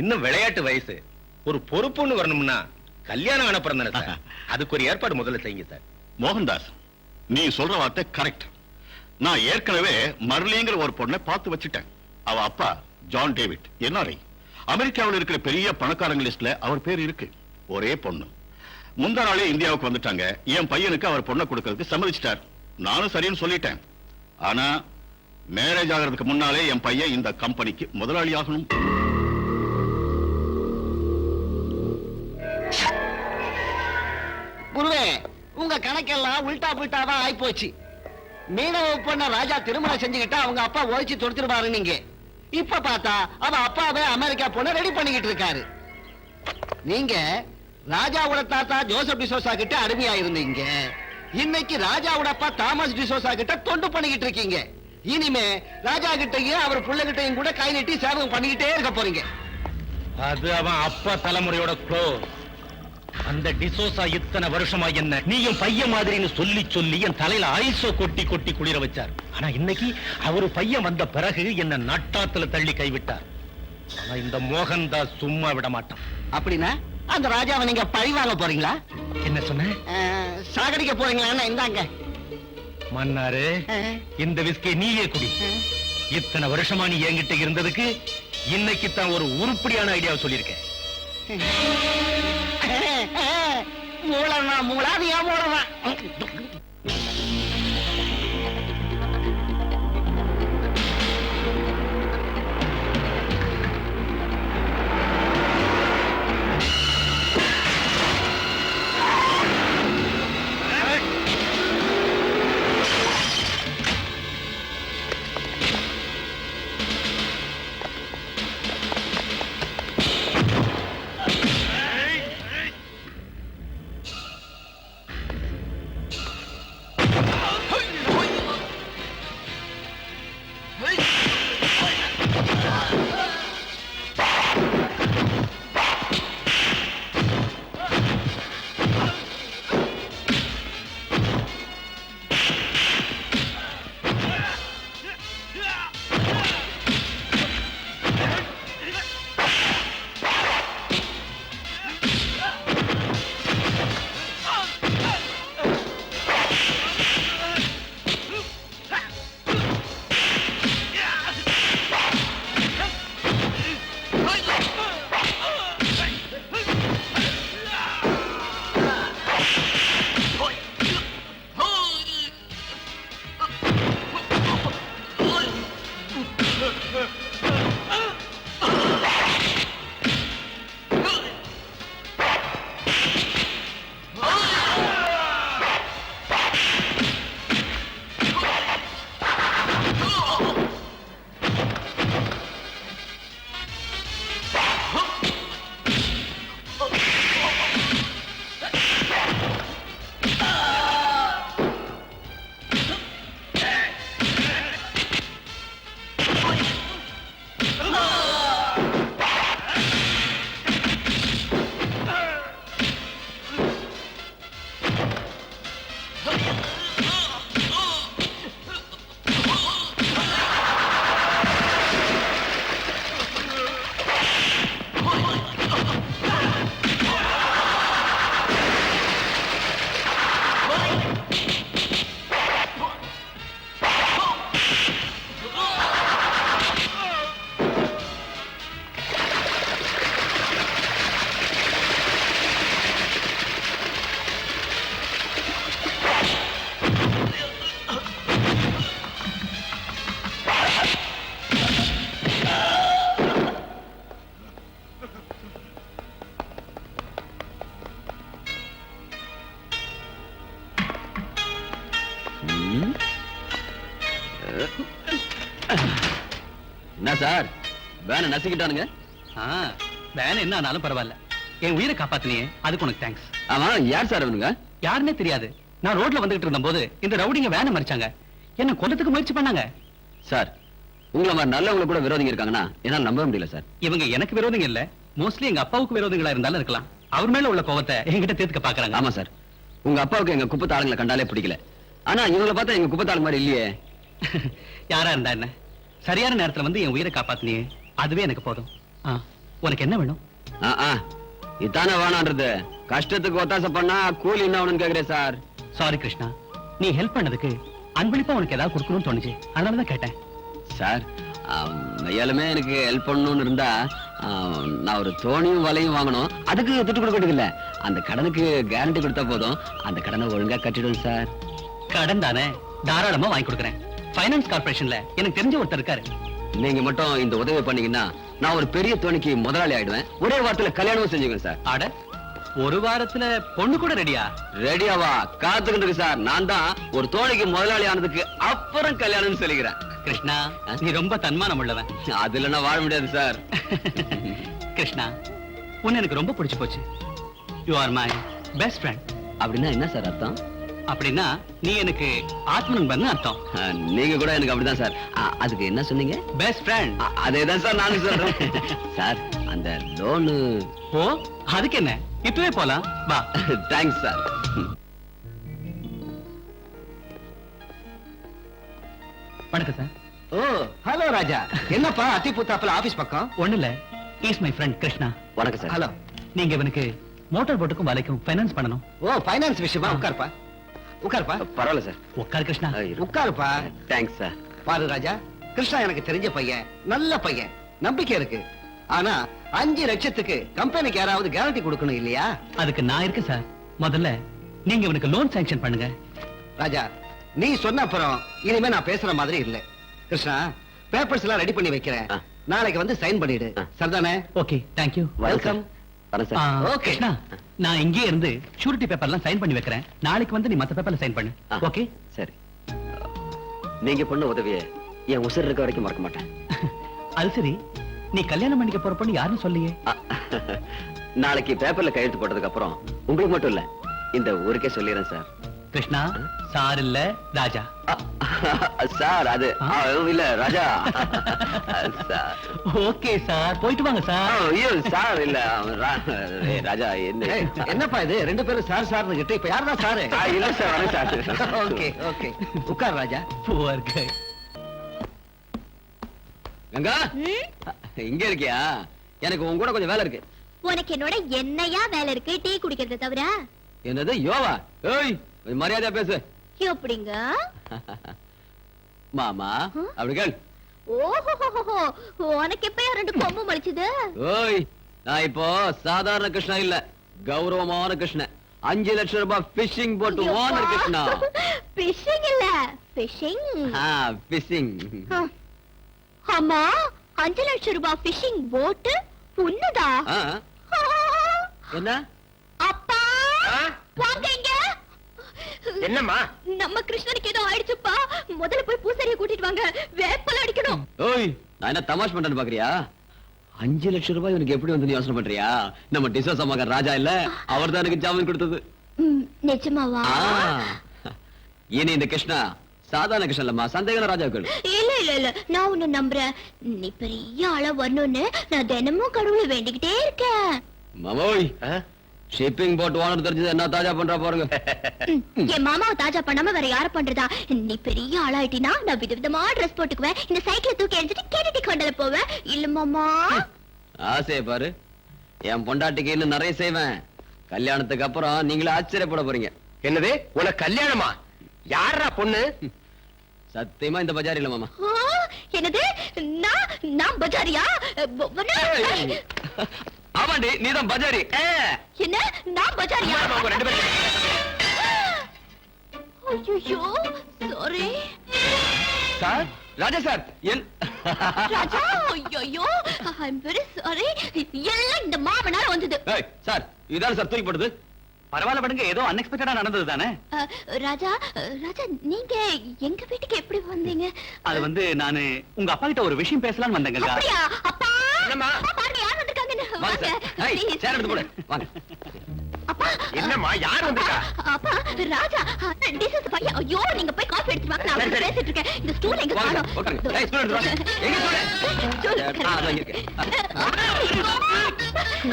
இன்னும் விளையாட்டு வயசு. ஒரு பொறுப்புன்னு வரணும்னா கல்யாணம் ஆன பிறந்தானே சார். அதுக்கு ஒரு ஏற்பாடு முதல்ல செய்யுங்க சார். மோகன்தாஸ், நீ சொல்ற வார்த்தை கரெக்ட். நான் ஏற்கனவே மர்லிங்கிற ஒரு பொண்ணை பார்த்து வச்சுட்டேன். அவ அப்பா ஜான் டேவிட் என்ஆர்ஐ. அமெரிக்காவில் இருக்கிற பெரிய பணக்காரங்க லிஸ்ட்ல அவர் பேர் இருக்கு. ஒரே பொண்ணு. முந்தா நாளே இந்தியாவுக்கு வந்துட்டாங்க. என் பையனுக்கு அவர் பொண்ணை கொடுக்கறதுக்கு சம்மதிச்சிட்டார். நானும் சரின்னு சொல்லிட்டேன். ஆனா மேரேஜ் ஆகிறதுக்கு முன்னாலே என் பையன் இந்த கம்பெனிக்கு முதலாளி ஆகணும். குருவே, உங்க கணக்கெல்லாம் உல்டா புல்டாவா ஆயிப்போச்சு. மீனவ பொண்ண ராஜா திருமணம் செஞ்சுக்கிட்டா அவங்க அப்பா ஒழிச்சு தொடுத்துருவாரு. நீங்க இப்ப பார்த்தா அவ அப்பாவே அமெரிக்கா பொண்ண ரெடி பண்ணிக்கிட்டு இருக்காரு. நீங்க ராஜாவோட தாத்தா ஜோசப் டிசோசா கிட்ட அடிமையா இருந்தீங்க. இன்னைக்கு ராஜாவோட அப்பா தாமஸ் டிசோசா கிட்ட தொண்டு பண்ணிக்கிட்டு இருக்கீங்க. இனிமே ராஜா கிட்டயும் அவர் புள்ள கிட்டயும் கூட கை நீட்டி சேவகம் பண்ணிக்கிட்டே இருக்க போறீங்க. அது அவன் அப்பா தலைமுறையோட க்ளோஸ். அந்த டிசோசா இத்தனை வருஷமா என்ன நீயும் பையன் மாதிரின்னு சொல்லி சொல்லி என் தலையில ஐசோ கொட்டி கொட்டி குளிர வச்சார். ஆனா இன்னைக்கு அவரு பையன் வந்த பிறகு என்ன நட்டாத்துல தள்ளி கைவிட்டார். ஆனா இந்த மோகன்தாஸ் சும்மா விட மாட்டான். அப்படின்னா அந்த ராஜாவை நீங்க பழி வாங்க போறீங்களா? என்ன சொன்ன? சாகடிக்க போறீங்களா? இந்தாங்க மன்னாரு, இந்த விஸ்கி நீயே குடி. இத்தனை வருஷமா நீ என்கிட்ட இருந்ததுக்கு இன்னைக்கு தான் ஒரு உருப்படியான ஐடியாவை சொல்லியிருக்கேன். மூலமா மூலாதியா மூலமா என்ன சார் வேனை நசுக்கிட்டானுங்க? வேன் என்ன ஆனாலும் பரவாயில்ல, என் உயிரை காப்பாத்தினியே அதுக்கு உனக்கு தேங்க்ஸ். ஆமா, யார் சார் அவனுங்க? யாருன்னே தெரியாது. நான் ரோட்ல வந்துகிட்டு இருந்த போது இந்த ரவுடிங்க வேனை மறிச்சாங்க, என்ன கொல்லத்துக்கு முயற்சி பண்ணாங்க. சார், உங்களை மாதிரி நல்லவங்க கூட விரோதிங்க இருக்காங்கன்னா என்னால நம்ப முடியல சார். இவங்க எனக்கு விரோதிங்க இல்ல, மோஸ்ட்லி எங்க அப்பாவுக்கு விரோதிகளா இருந்தாலும் இருக்கலாம். அவர் மேல உள்ள கோவத்தை என்கிட்ட தீர்த்துக்க பாக்குறாங்க. ஆமா சார், உங்க அப்பாவுக்கு எங்க குப்பத்து ஆளுங்களை கண்டாலே பிடிக்கல. ஆனா இவங்களை பார்த்தா எங்க குப்பத்து ஆளு மாதிரி இல்லையே. யாரா இருந்தா என்ன, சரியான நேரத்துல வந்து என் உயிரை காப்பாத்தினியே அதுவே எனக்கு போதும். உனக்கு என்ன வேணும்? இதானே வேணான்றது. கஷ்டத்துக்கு ஒத்தாசை பண்ணா கூலி என்ன வேணும்னு கேக்குறேன் சார். சாரி கிருஷ்ணா, நீ ஹெல்ப் பண்ணதுக்கு அன்பளிப்பா உனக்கு ஏதாவது கொடுக்கணும்னு தோணுச்சு, அதனாலதான் கேட்டேன். சார், மையாலுமே எனக்கு ஹெல்ப் பண்ணணும்னு இருந்தா நான் ஒரு தோணியும் வலையும் வாங்கணும். அதுக்கு துட்டு கொடுக்க இல்ல, அந்த கடனுக்கு கேரண்டி கொடுத்தா போதும். அந்த கடனை ஒழுங்கா கட்டிடுவேன் சார். கடன் தானே, தாராளமா வாங்கி கொடுக்குறேன். ஃபைனான்ஸ் கார்பரேஷன்ல எனக்கு தெரிஞ்ச ஒருத்தர் இருக்காரு. நீங்க மட்டும் இந்த உதவி பண்ணீங்கன்னா நான் ஒரு பெரிய தோணிக்கு முதலாளி ஆயிடுவேன். ஒரே வாரத்துல கல்யாணமும் செஞ்சுக்கேன் சார். ஆட, ஒரு வாரத்துல பொண்ணு கூட ரெடியா? ரெடியாவா? காத்துக்கிட்டு இருக்கு சார். நான் தான் ஒரு தோணிக்கு முதலாளி ஆனதுக்கு அப்புறம் கல்யாணம்னு சொல்லிக்கிறேன். கிருஷ்ணா, நீ ரொம்ப தன்மானம் உள்ளவன். அதுல நான் வாழ முடியாது சார். கிருஷ்ணா, உன்னை எனக்கு ரொம்ப பிடிச்சு போச்சு. You are my best friend. அப்படின்னா என்ன சார் அர்த்தம்? அப்படின்னா நீ எனக்கு ஆத்ம நண்பன் அர்த்தம். நீங்க கூட எனக்கு அப்படிதான் சார். அதுக்கு என்ன சொன்னீங்க? Best friend. அதேதான் சார் நானும் சொல்றேன். சார் அந்த லோனு. ஓ அதுக்கு என்ன, இப்பவே போலாம் வா. Thanks sir. வணக்கம் சார். ஓ ஹலோ ராஜா, என்னப்பா அத்தி புத்தாப்புல ஆபீஸ் பக்கம்? ஒண்ணு இல்ல, இஸ் மை ஃப்ரெண்ட் கிருஷ்ணா. வணக்கம் சார். ஹலோ. நீங்க இவனுக்கு மோட்டார் போட்டுக்கும் வலைக்கும் ஃபைனான்ஸ் பண்ணணும். ஓ ஃபைனான்ஸ் விஷயமா? உட்காருப்பா உட்காருப்பா. பரவாயில்ல சார். உட்கார் கிருஷ்ணா. உட்காருப்பா. Thanks sir. பாரு ராஜா, கிருஷ்ணா எனக்கு தெரிஞ்ச பையன், நல்ல பையன், நம்பிக்கை இருக்கு. ஆனா 5 லட்சத்துக்கு கம்பெனிக்கு யாராவது கேரண்டி கொடுக்கணும் இல்லையா? அதுக்கு நான் இருக்கேன் சார். முதல்ல நீங்க இவனுக்கு லோன் சாங்ஷன் பண்ணுங்க. ராஜா, நீ சொன்ன அப்புறம் இனிமே நான் பேசுற மாதிரி இல்ல. கிருஷ்ணா, பேப்பர்ஸ் எல்லாம் ரெடி பண்ணி வைக்கிறேன். நாளைக்கு வந்து சைன் பண்ணிடு. சரிதானே? Okay, thank you. வெல்கம். வரேன் சார். Okay. கிருஷ்ணா, நான் இங்கே இருந்து ஷூரிட்டி பேப்பர்லாம் சைன் பண்ணி வைக்கிறேன். நாளைக்கு வந்து நீ மத்த பேப்பர்ல சைன் பண்ணு. ஓகே? சரி. நீங்க பண்ண உதவியை என் உசுர் இருக்க வரைக்கும் மறக்க மாட்டேன். அது சரி, நீ கல்யாணம் பண்ணிக்க போற பொண்ணு யாருன்னு சொல்லியே. நாளைக்கு பேப்பர்ல கையெழுத்து போட்டதுக்கு அப்புறம் உங்களுக்கு மட்டும் இல்ல, இந்த ஊருக்கே சொல்லிடுறேன் சார். கிருஷ்ணா, சார் இல்ல ராஜா. சார் அது இல்ல ராஜா. ஓகே சார், போயிட்டு வாங்க சார். ஐயோ சார் இல்ல ராஜா. ஏய், என்னப்பா இது ரெண்டு பேரும் சார் சார்னு கிட்ட இப்ப யாரா சாரு? இல்ல சார், வரேன் சார். ஓகே ஓகே, உட்கார் ராஜா. Poor guy. கங்கா, இங்க இருக்கியா? எனக்கு உன் கூட கொஞ்சம் வேலை இருக்கு. உனக்கு என்னோட என்னையா வேலை இருக்கு? டீ குடிக்கிறத தவிர. என்னது யோவா? ஏய், கொஞ்சம் மரியாதையா பேசு. எப்படிங்க? மாமா அப்படி கேள். ஓஹோ, உனக்கு எப்ப 2 கொம்பு மலிச்சது? ஓய், நான் இப்போ சாதாரண கிருஷ்ணா இல்ல, கௌரவமான கிருஷ்ணன். 5 லட்சம் ரூபாய் பிஷிங் போட்டு ஓனர் கிருஷ்ணா. பிஷிங் இல்ல, பிஷிங். பிஷிங். அம்மா, 5 லட்சம் ரூபாய் பிஷிங் போட்டு உன்னதா? என்ன அப்பா, வாங்க இங்க. என்னம்மா? நம்ம கிருஷ்ணனுக்கு ஏதோ ஆயிடுச்சுப்பா. முதல்ல போய் பூசாரியை கூட்டிட்டு வாங்க, வேப்பல அடிக்கணும். ஓய், நான் என்ன தமாஷ் பண்றேன்னு பாக்குறியா? 5 லட்சம் ரூபாய் உனக்கு எப்படி வந்து யோசனை பண்றியா? நம்ம டிசோஸ் மகன் ராஜா இல்ல, அவர் தான் எனக்கு ஜாமீன் கொடுத்தது. நிஜமாவா? இனி இந்த கிருஷ்ணா சாதாரண கிருஷ்ணன் இல்லம்மா, சந்தேகம் ராஜாக்கள். இல்ல இல்ல இல்ல, நான் உன்னை நம்புறேன். நீ பெரிய ஆளா வரணும்னு நான் தினமும் கடவுளை வேண்டிக்கிட்டே இருக்கேன். மாமோய், ஷிப்பிங் போட் ஓனர் தெரிஞ்சது என்ன தாஜா பண்றா பாருங்க. என் மாமாவை தாஜா பண்ணாம வேற யார பண்றதா? நீ பெரிய ஆளாயிட்டினா நான் விதவிதமா ட்ரெஸ் போட்டுக்குவேன். இந்த சைக்கிளை தூக்கி எரிஞ்சிட்டு கேட்டுட்டி கொண்டல போவேன். இல்ல மாமா? ஆசைய பாரு, என் பொண்டாட்டிக்கு இன்னும் நிறைய செய்வேன். கல்யாணத்துக்கு அப்புறம் நீங்களே ஆச்சரியப்பட போறீங்க. என்னது, உனக்கு கல்யாணமா? யாரா பொண்ணு? சத்தியமா இந்த பஜார் இல்ல மாமா. என்னது? நான் பஜாரியா? ஆமாண்டி, நீதான் பஜாரி. என்ன, நான் பஜாரியா? ஐயோ, சாரி சார். ராஜா சார், ராஜா. ஐயோ, ஐ அம் வெரி சாரி. எல்லாம் இந்த மாமனால வந்தது. சார், இதான சார் தூக்கி போடுது. பரவாயில்ல படுங்க, ஏதோ அன்எக்ஸ்பெக்டடா நடந்தது தானே. ராஜா, ராஜா நீங்க எங்க வீட்டுக்கு எப்படி வந்தீங்க? அது வந்து நானு உங்க அப்பா கிட்ட ஒரு விஷயம் பேசலாம்னு வந்தேங்க. அப்படியா? அப்பா, என்னம்மா? பாருங்க யார் வந்திருக்காங்கன்னு. வாங்க சார். ஏய், please. சேர் எடுத்து போடு. வாங்க. அப்பா. என்னம்மா, யார் வந்திருக்கா? அப்பா, ராஜா, டிசஸ் பையன். ஐயோ, நீங்க போய் காஃபி எடுத்து வாங்க, நான் வந்து பேசிட்டு இருக்கேன். இந்த ஸ்டூல் எங்க வாங்க, காணோம்? உட்காருங்க. ஏய், ஸ்டூல் எடுத்து வாங்க. எங்க ஸ்டூல்? ஸ்டூல் அதான் இருக்கு.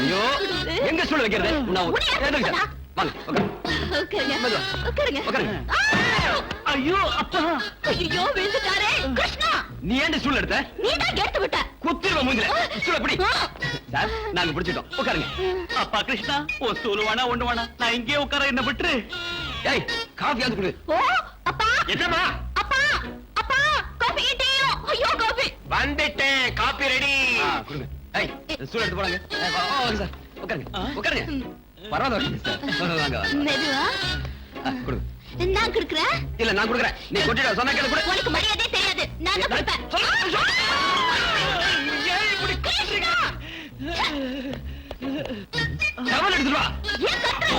ஐயோ, எங்க ஸ்டூல் வைக்கிறது? நான் எடுங்க சார். வாங்க, உட்காருங்க. மெதுவா. உட்காருங்க. உட்காருங்க. ஐயோ அப்பா, ஐயோ, விழுந்துட்டாரே. கிருஷ்ணா, நீ ஏன் ஸ்டூல் எடுத்த? நீதான் எடுத்து விட்ட. குத்திருவ மூஞ்சில. ஸ்டூல் எப்படி? சார், நாங்க பிடிச்சிட்டோம். உட்காருங்க. அப்பா கிருஷ்ணா, ஒரு ஸ்டூல் வேணா ஒண்ணு வேணா, நான் இங்கே உட்கார என்ன விட்டுரு. ஏய், காஃபி ஆது குடு. ஓ, அப்பா. என்னம்மா? அப்பா, அப்பா, காஃபி டீயோ. ஐயோ, காஃபி. வந்துட்டேன், காப்பி ரெடி. கொடுங்க. ஏய், ஸ்டூல் எடுத்து போறாங்க. வாங்க சார். உட்காருங்க. உட்காருங்க. பரவாயில்ல சார். வாங்க வாங்க. மெதுவா. கொடுங்க. நான் கொடுக்குறேன். இல்ல, நான் கொடுக்குறேன். நீ கொட்டிட சொன்னா கேளு கொடு. உனக்கு மரியாதை தெரியாது. நான் தான் கொடுப்பேன். ஏய், இப்படி கிழிச்சிருக்கா? டவல் எடுத்துட்டு வா. ஏன் கத்துற?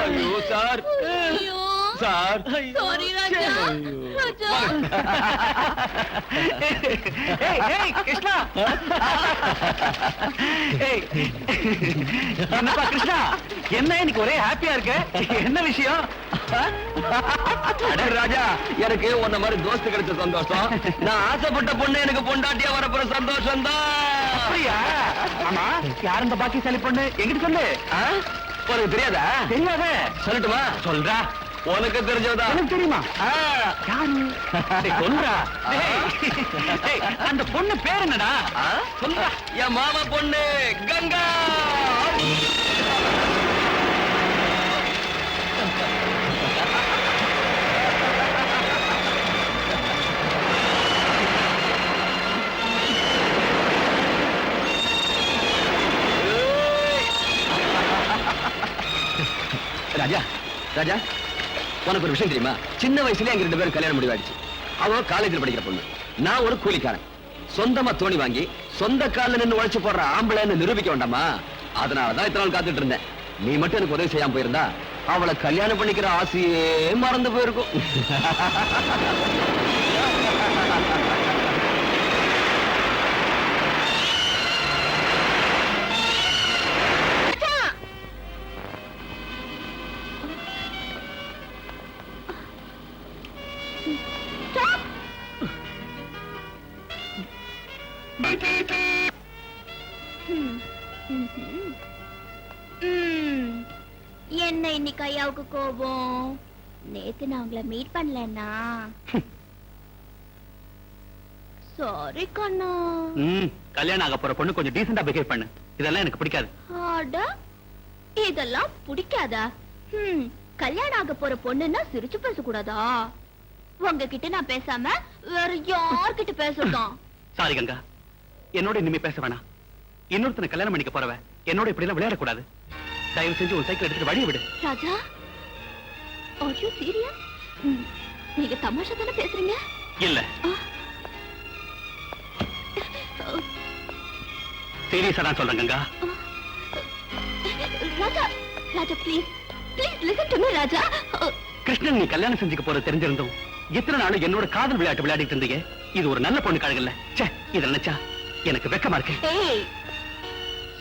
ஐயோ சார். ஐயோ. சார் சாரி ராஜா ராஜா கிருஷ்ணா என்னப்பா கிருஷ்ணா, என்ன இன்னைக்கு ஒரே ஹாப்பியா இருக்கு? என்ன விஷயம்? அட ராஜா, எனக்கு உன்ன மாதிரி தோஸ்து கிடைச்ச சந்தோஷம். நான் ஆசைப்பட்ட பொண்ணு எனக்கு பொண்டாட்டியா வரப்போற சந்தோஷம் தான். அப்படியா? ஆமா, யார் இந்த பாக்கியசாலி பொண்ணு? எங்கிட்ட சொல்லு. உனக்கு தெரியாதா? தெரியாத. சொல்லட்டுமா? சொல்றா. உனக்கு தெரிஞ்சதா? எனக்கு தெரியுமா? யாரு? டேய், சொல்றா. டேய், அந்த பொண்ணு பேர் என்னடா? சொல்றா. என் மாமா பொண்ணு கங்கா. ராஜா ராஜா, உனக்கு ஒரு விஷயம் தெரியுமா? சின்ன வயசுல எங்க 2 பேரும் கல்யாணம் முடிவாயிடுச்சு. அவ காலேஜில் படிக்கிற பொண்ணு, நான் ஒரு கூலிக்காரன். சொந்தமா தோணி வாங்கி சொந்த காலில் நின்று உழைச்சு போடுற ஆம்பளைன்னு நிரூபிக்க வேண்டாமா? அதனாலதான் இத்தனை நாள் காத்துட்டு இருந்தேன். நீ மட்டும் எனக்கு உதவி செய்யாம போயிருந்தா அவளை கல்யாணம் பண்ணிக்கிற ஆசையே மறந்து போயிருக்கும். என்ன இன்னைக்கு ஐயாவுக்கு கோபம்? நேத்து நான் உங்களை மீட் பண்ணலன்னா சாரி கண்ணா. கல்யாணம் ஆக போற பொண்ணு கொஞ்சம் டீசெண்டா பிஹேவ் பண்ணு. இதெல்லாம் எனக்கு பிடிக்காது. அட, இதெல்லாம் பிடிக்காதா? கல்யாணம் ஆக போற பொண்ணுன்னா சிரிச்சு பேசக்கூடாதா? உங்ககிட்ட நான் பேசாம வேற யார்கிட்ட பேசுறோம்? சாரி கங்கா, என்னோட இனிமே பேச வேணாம். இன்னொருத்தனை கல்யாணம் பண்ணிக்க போறவ என்னோட இப்படி எல்லாம் விளையாடக்கூடாது. தயவு செஞ்சு உன் சைக்கிள் எடுத்துட்டு வழிய விடு. ராஜா, are you serious? நீங்க தமாஷா தானே பேசுறீங்க? இல்ல, சீரியஸா தான் சொல்றேன் Ganga. Raja, Raja please please listen to me Raja. Krishnan நீ கல்யாணம் செஞ்சுக்க போறது தெரிஞ்சிருந்தோம் எத்தனை நாள் என்னோட காதல் விளையாட்டு விளையாடிட்டு இருந்தீங்க. இது ஒரு நல்ல பொண்ணு கழகல்ல. ச்சே, இத நினைச்சா எனக்கு வெக்கமா இருக்கு. ஏய்,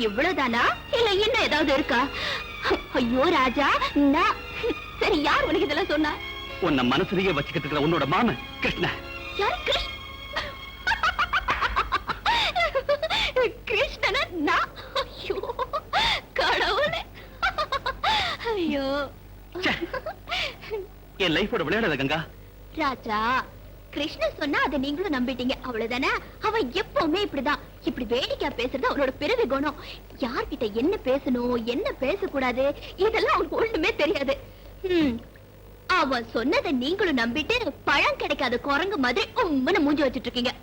இவ்வளவுதானா இல்ல இன்னும் ஏதாவது இருக்கா? ஐயோ ராஜா, நான் சரி, யார் உனக்கு இதெல்லாம் சொன்னா? உன்னை மனசுலயே வச்சுக்கிட்டு இருக்கிற உன்னோட மாமன் கிருஷ்ண. யாரு? கிருஷ்ணனா? நான்? ஐயோ கடவுளே, ஐயோ. என் லைஃபோட விளையாடாத கங்கா. ராஜா, கிருஷ்ணன் சொன்னா அதை நீங்களும் நம்பிட்டீங்க, அவ்வளவுதானே? அவன் எப்பவுமே இப்படிதான், இப்படி வேடிக்கையா பேசுறது அவனோட பிறவி குணம். யார்கிட்ட என்ன பேசணும் என்ன பேசக்கூடாது இதெல்லாம் அவனுக்கு ஒண்ணுமே தெரியாது. அவன் சொன்னதை நீங்களும் நம்பிட்டு பழம் கிடைக்காத குரங்கு மாதிரி உம்மன மூஞ்சி வச்சிட்டு இருக்கீங்க.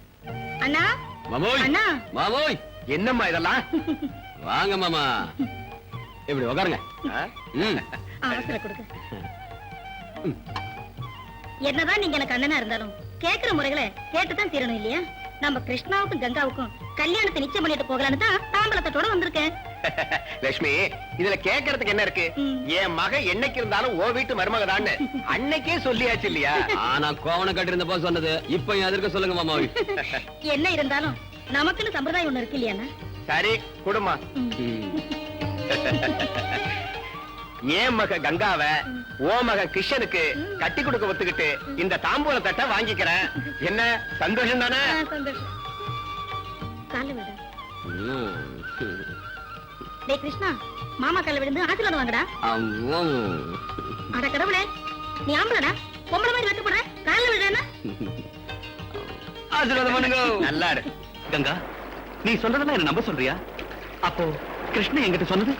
அண்ணா மாமோய், அண்ணா. மாமோய், என்னம்மா இதெல்லாம்? வாங்க மாமா, இப்படி உட்காருங்க. அவசர கொடுக்க. என்னதான் நீங்க எனக்கு அண்ணனா இருந்தாலும் கேக்குற முறைகளை கேட்டுதான் தீரணும் இல்லையா? நம்ம கிருஷ்ணாவுக்கும் கங்காவுக்கும் கல்யாணத்தை நிச்சயம் பண்ணிட்டு போகலான்னு தான் தாம்பலத்தோட வந்திருக்கேன். லட்சுமி, இதுல கேட்கறதுக்கு என்ன இருக்கு? என் மக என்னைக்கு இருந்தாலும் ஓ வீட்டு மருமகதான்னு அன்னைக்கே சொல்லியாச்சு இல்லையா? ஆனா கோவண கட்டிருந்த போது சொன்னது இப்ப எதற்கு சொல்லுங்க மாமாவி. என்ன இருந்தாலும் நமக்குன்னு சம்பிரதாயம் ஒண்ணு இருக்கு இல்லையா? சரி குடுமா. ஏன் மக கங்காவ ஓ மக கிருஷ்ணனுக்கு கட்டி கொடுக்க ஒத்துக்கிட்டு இந்த தாம்பூல தட்டை வாங்கிக்கிறேன். என்ன சந்தோஷம் தானே? சந்தோஷம். கால விட. டேய் கிருஷ்ணா, மாமா கால விழுந்து ஆசீர்வாதம் வாங்கடா. அட கடவுளே, நீ ஆம்பளடா, பொம்பளை மாதிரி வெட்டு போடுற, கால விடுறேன்னா? ஆசீர்வாதம் பண்ணுங்க. நல்லா இரு. கங்கா, நீ சொல்றதெல்லாம் என்ன நம்ப சொல்றியா? அப்போ கிருஷ்ணன் என்கிட்ட சொன்னது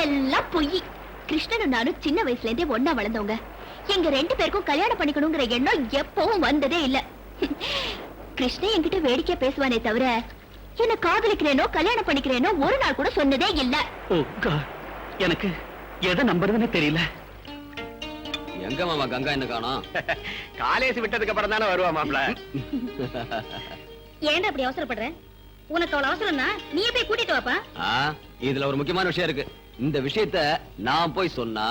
எல்லாம் பொய். கிருஷ்ணனும் நானும் சின்ன வயசுல இருந்தே ஒண்ணா வளர்ந்தவங்க. எங்க 2 பேருக்கும் கல்யாணம் பண்ணிக்கணுங்கிற எண்ணம் எப்பவும் வந்ததே இல்ல. கிருஷ்ணன் என்கிட்ட வேடிக்கையா பேசுவானே தவிர என்ன காதலிக்கிறேனோ கல்யாணம் பண்ணிக்கிறேனோ ஒரு நாள் கூட சொன்னதே இல்ல. ஓ காட், எனக்கு எதை நம்புறதுன்னு தெரியல. எங்க மாமா கங்கா என்ன காணோம்? காலேஜ் விட்டதுக்கு அப்புறம் தானே வருவா மாப்ள. ஏன்டா அப்படி அவசரப்படுற? உனக்கு அவ்வளவு அவசரம்னா நீயே போய் கூட்டிட்டு வாப்பா. இதுல ஒரு முக்கியமான விஷயம் இருக்கு. இந்த விஷயத்த நான் போய் சொன்னா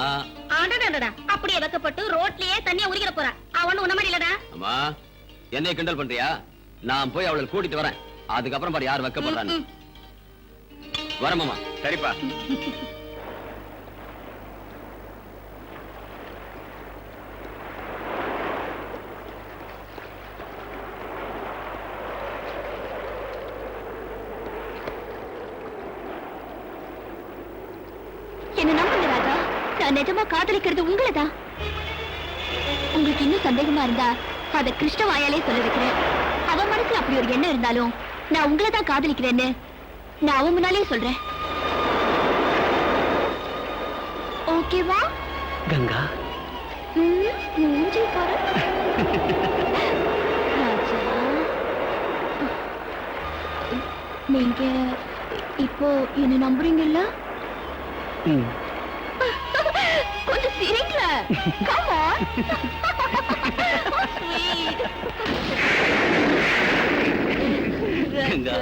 அடடடடா, அப்படியே வெக்கப்பட்டு ரோட்லயே தண்ணிய உரிக்கிற போறா. அவன் உன்ன மாதிரி இல்லடா. அம்மா என்னைய கிண்டல் பண்றியா? நான் போய் அவளை கூட்டிட்டு வரேன். அதுக்கப்புறம் பாரு யார் வைக்கப்படுறான்னு. வரமாமா. சரிப்பா. என்ன நம்புங்க ராஜா, நான் நிஜமா காதலிக்கிறது உங்களதான். உங்களுக்கு இன்னும் சந்தேகமா இருந்தா அத கிருஷ்ண வாயாலே சொல்ல வைக்கிறேன். அவன் மனசுல அப்படி ஒரு எண்ணம் இருந்தாலும் நான் உங்களை தான் காதலிக்கிறேன்னு நான் அவன் முன்னாலே சொல்றேன். ஓகேவா? கங்கா, மூஞ்சி பாரு. ராஜா, நீங்க இப்போ என்ன நம்புறீங்கல்ல? கொஞ்சம் சிரிக்கல. Come on. Sweet. கங்கா.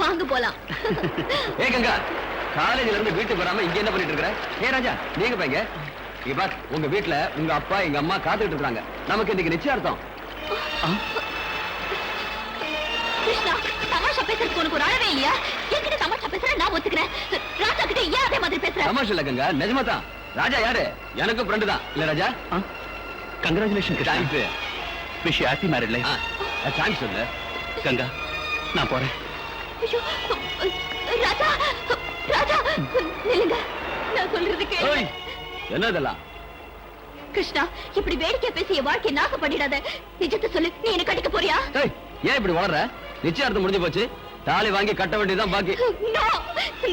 வாங்க போலாம். ஏ கங்கா, காலேஜ்ல இருந்து வீட்டுக்கு வராம இங்க என்ன பண்ணிட்டு இருக்கற? ஏ ராஜா, நீங்க பையங்க. இங்க பார், உங்க வீட்ல உங்க அப்பா எங்க அம்மா காத்துக்கிட்டு இருக்காங்க. நமக்கு இன்னைக்கு நிச்சயார்த்தம். கிருஷ்ணா, தமாஷா பேசுறதுக்கு உனக்கு ஒரு அளவே இல்லையா? என்கிட்ட தமாஷா பேசுற நான் ஒத்துக்கிறேன். ராஜா கிட்ட ஏன் அதே மாதிரி பேசுற? தமாஷ் இல்ல கங்கா, நிஜமா தான். ராஜா யாரு? எனக்கு ஃப்ரெண்டு தான். இல்ல Raja? Congratulation Krishna. Thanks. Wish happy married life. Thanks சொல்லு. கங்கா, நான் போறேன். ஐயோ, ராஜா, ராஜா, நில்லுங்க. நான் சொல்றது கேளு. ஓய், என்ன இதெல்லாம்? கிருஷ்ணா, இப்படி வேடிக்கை பேசி என் வாழ்க்கையை நாசம் பண்ணிடாத. நிஜத்தை சொல்லு, நீ என்ன கட்டிக்க போறியா? ஏய், ஏன் இப்படி வளர்ற? நிச்சயார்த்தம் முடிஞ்சு போச்சு. தாலி வாங்கி கட்ட வேண்டியதுதான் பாக்கி. No,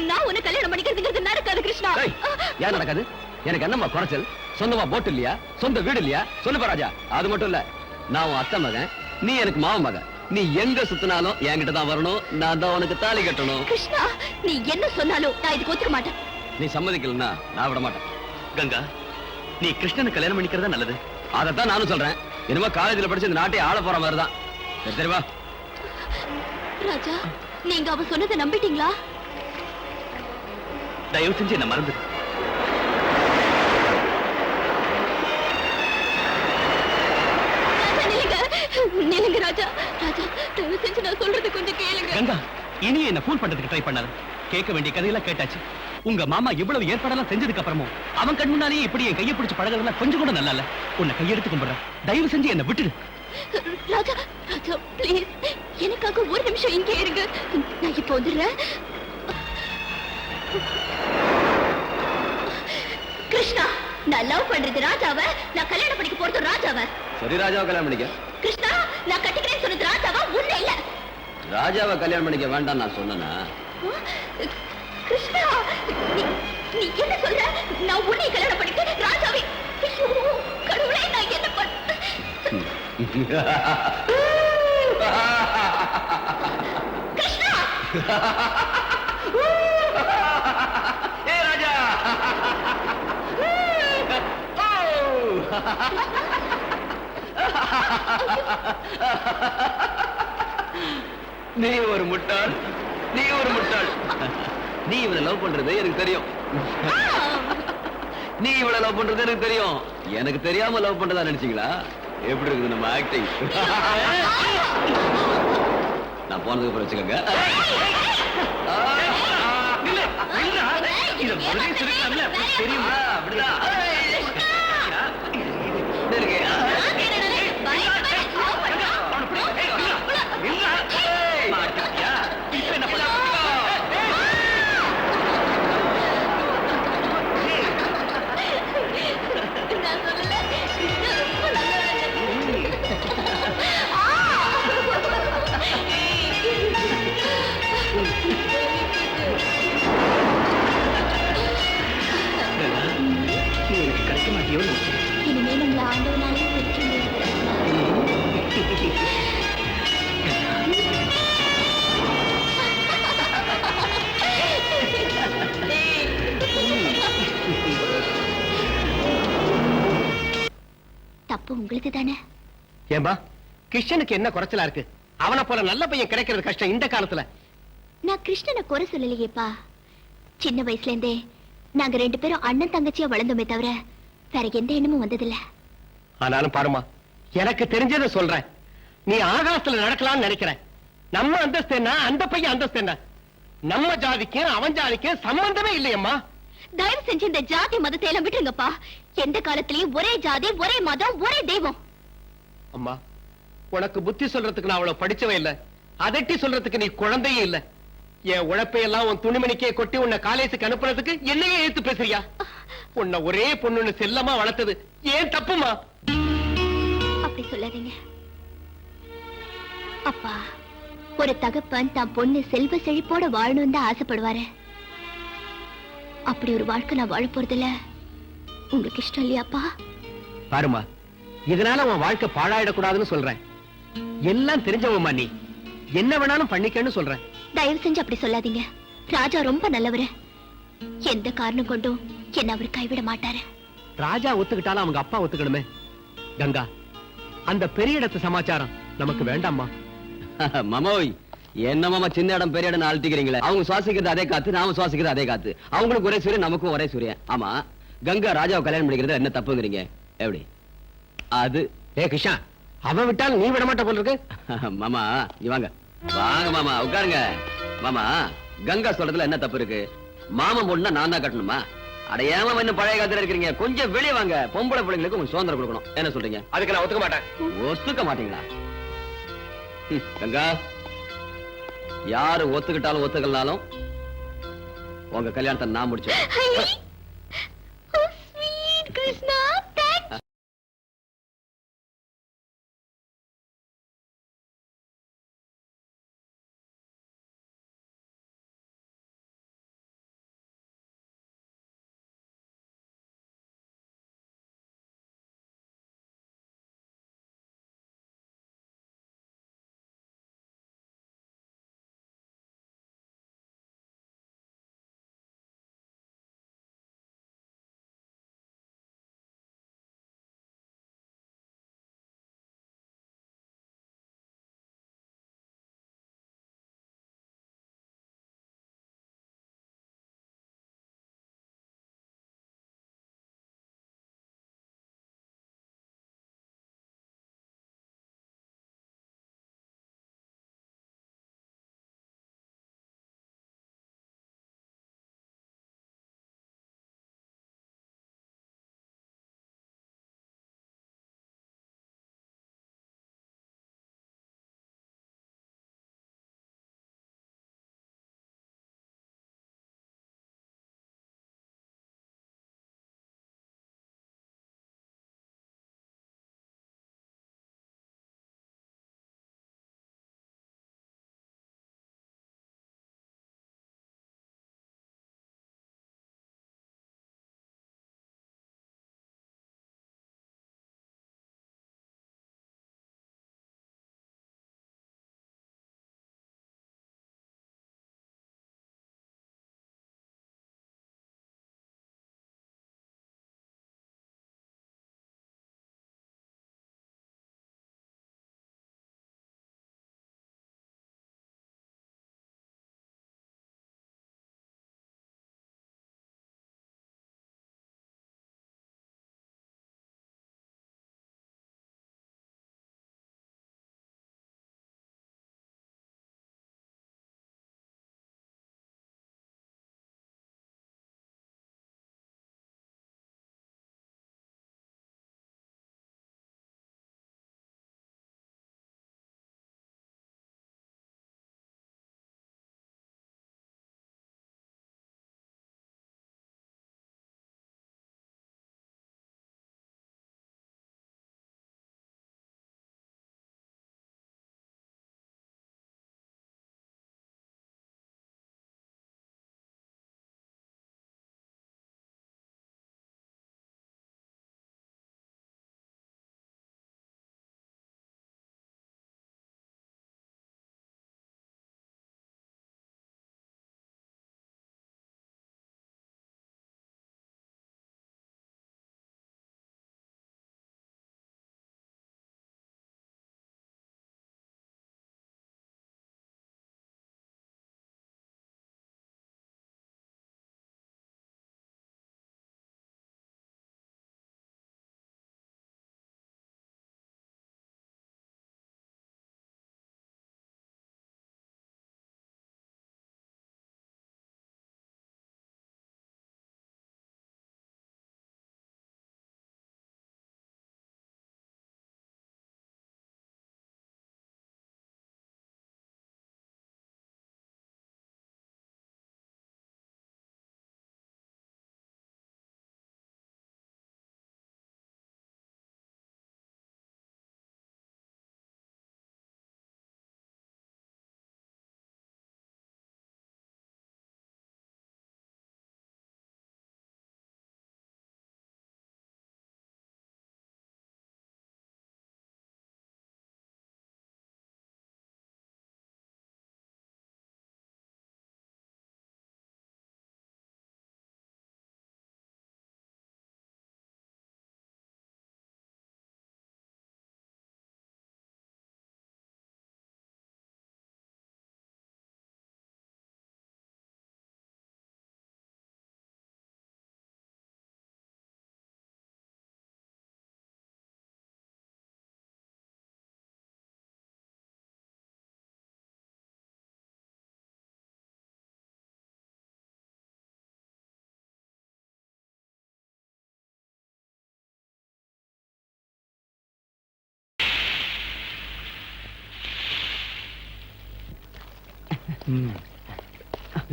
நான் உன்னை கல்யாணம் பண்ணிக்கிறதுங்கிறது நடக்காது கிருஷ்ணா. ஏய், ஏன் நடக்காது? எனக்கு என்னம்மா குறைச்சல்? சொந்தமா போட்டு இல்லையா? சொந்த வீடு இல்லையா? சொல்லுப்பா ராஜா. அது மட்டும் இல்ல, நான் உன் அத்தை மகன், நீ எனக்கு மாமன் மகன். நீ எங்க சுத்தினாலும் என்கிட்ட தான் வரணும். நான் தான் உனக்கு தாலி கட்டணும். கிருஷ்ணா, நீ என்ன சொன்னாலும் நான் இதுக்கு ஒத்துக்க மாட்டேன். நீ சம்மதிக்கலன்னா நான் விட மாட்டேன். கங்கா, நீ கிருஷ்ணனை கல்யாணம் பண்ணிக்கிறதா நல்லது. அதைத்தான் நானும் சொல்றேன். இனிமே காலேஜ்ல படிச்சு இந்த நாட்டை ஆள போற மாதிரி தான். சரி சரிவா. ராஜா, நீங்க அவ சொன்னதை நம்பிட்டீங்களா? தயவு செஞ்சு என்ன மறந்து. நில்லுங்க ராஜா. ராஜா, தயவு செஞ்சு நான் சொல்றது கொஞ்சம் கேளுங்க. கங்கா, இனி என்ன ஃபூல் பண்றதுக்கு ட்ரை பண்ணாத. கேட்க வேண்டிய கதையெல்லாம் கேட்டாச்சு. உங்க மாமா இவ்வளவு ஏற்பாடெல்லாம் செஞ்சதுக்கு அப்புறமும் அவன் கண் முன்னாலேயே இப்படி என் கையை பிடிச்சு பழகிறதுலாம் கொஞ்சம் கூட நல்லா இல்ல. உன்னை கையெடுத்து கும்பிடுறேன். தயவு செஞ்சு என்ன விட்டுடு. ராஜா, ராஜா, ப்ளீஸ் எனக்காக ஒரு நிமிஷம் இங்கே இருங்க. நான் இப்போ வந்துடுறேன். கிருஷ்ணா, நான் லவ் பண்றது ராஜாவை, நான் கல்யாணம் பண்ணிக்க போறது ராஜாவை. சரி, ராஜாவை கல்யாணம் பண்ணிக்க. கிருஷ்ணா, நான் கட்டிக்கிறேன்னு சொன்னது ராஜாவா உன்னை இல்ல. ராஜாவை கல்யாணம் பண்ணிக்க வேண்டாம் நான் சொன்னேனா? கிருஷ்ணா, நீ என்ன சொல்ற? நான் உன்னை கல்யாணம் பண்ணிக்க ராஜாவை. ஐயோ கடவுளே, நான் என்ன பண்ண? கிருஷ்ணா, ஏ ராஜா. நீ ஒரு முட்டாள், நீ ஒரு முட்டாள். நீ இவனை லவ் பண்றது எனக்கு தெரியும். நீ இவளை லவ் பண்றது எனக்கு தெரியும். எனக்கு தெரியாம லவ் பண்றதா நினைச்சீங்களா? எப்படி இருக்குது நம்ம ஆக்டிங்? நான் போனதுக்கு அப்புறம் வச்சுக்கோங்க. தெரியுமா? அப்படிதான் தப்பு உங்களுக்கு தானே? ஏம்பா கிருஷ்ணனுக்கு என்ன குறைச்சலா இருக்கு? அவனை போல நல்ல பையன் கிடைக்கிறது கஷ்டம் இந்த காலத்துல. நான் கிருஷ்ணனை குறை சொல்லலையேப்பா. சின்ன வயசுல இருந்தே நாங்க 2 பேரும் அண்ணன் தங்கச்சியா வளர்ந்தோமே தவிர வேற எந்த எண்ணமும் வந்ததில்ல. ஆனாலும் பாருமா, எனக்கு தெரிஞ்சதை சொல்றேன். நீ ஆகாசத்துல நடக்கலாம்னு நினைக்கிற. நம்ம அந்தஸ்து என்ன, அந்த பையன் அந்தஸ்து என்ன? நம்ம ஜாதிக்கும் அவன் ஜாதிக்கும் சம்பந்தமே இல்லையம்மா. தயவு செஞ்சு இந்த ஜாதி மதத்தை எல்லாம் விட்டுருங்கப்பா. எந்த காலத்திலயும் ஒரே ஜாதி, ஒரே மதம், ஒரே தெய்வம். அம்மா, உனக்கு புத்தி சொல்றதுக்கு நான் அவ்வளவு படிச்சவன் இல்ல, அதட்டி சொல்றதுக்கு நீ குழந்தையும் இல்ல. என் உழைப்பையெல்லாம் உன் துணிமணிக்கே கொட்டி உன்னை காலேஜுக்கு அனுப்புறதுக்கு என்னையே ஏத்து பேசுறியா? உன்னை ஒரே பொண்ணுன்னு செல்லமா வளர்த்தது ஏன் தப்புமா? அப்படி சொல்லாதீங்க அப்பா. ஒரு தகப்பன் தான் பொண்ணு செல்வ செழிப்போட வாழணும் தான் ஆசைப்படுவாரு. அப்படி ஒரு வாழ்க்கை நான் வாழ போறதில்ல. உங்களுக்கு இஷ்டம் இல்லையாப்பா? பாருமா, இதனால உன் வாழ்க்கை பாழாயிடக்கூடாதுன்னு சொல்றேன். எல்லாம் தெரிஞ்சவம்மா நீ, என்ன வேணாலும் பண்ணிக்கன்னு சொல்றேன். தயவு செஞ்சு அப்படி சொல்லாதீங்க. ராஜா ரொம்ப நல்லவரு. எந்த காரணம் கொண்டும் என்ன அவர் கைவிட மாட்டாரு. ராஜா ஒத்துக்கிட்டாலும் அவங்க அப்பா ஒத்துக்கணுமே. கங்கா, அந்த பெரிய இடத்து சமாச்சாரம் நமக்கு வேண்டாம்மா. மாமோய், என்ன மாமா சின்ன இடம் பெரிய இடம் ஆழ்த்திக்கிறீங்களே? அவங்க சுவாசிக்கிறது அதே காத்து, நாம சுவாசிக்கிறது அதே காத்து. அவங்களுக்கு ஒரே சூரியன், நமக்கும் ஒரே சூரியன். ஆமா, கங்கா ராஜாவை கல்யாணம் பண்ணிக்கிறது என்ன தப்புங்கிறீங்க? எப்படி அது? ஏ கிருஷ்ணா, அவன் விட்டாலும் நீ விட மாட்ட போல இருக்கு. மாமா நீ வாங்க வாங்க மாமா, உட்காருங்க. மாமா, கங்கா சொல்றதுல என்ன தப்பு இருக்கு? மாமன் பொண்ணுனா நான் தான் கட்டணுமா? அடையாம இன்னும் பழைய காலத்துல இருக்கிறீங்க. கொஞ்சம் வெளியே வாங்க. பொம்பளை பிள்ளைங்களுக்கு கொஞ்சம் சுதந்திரம் கொடுக்கணும். என்ன சொல்றீங்க? அதுக்கு நான் ஒத்துக்க மாட்டேன். ஒத்துக்க மாட்டீங்களா? கங்கா, யாரு ஒத்துக்கிட்டாலும் ஒத்துக்கலனாலும் உங்க கல்யாணத்தை நான் முடிச்சேன். கிருஷ்ணா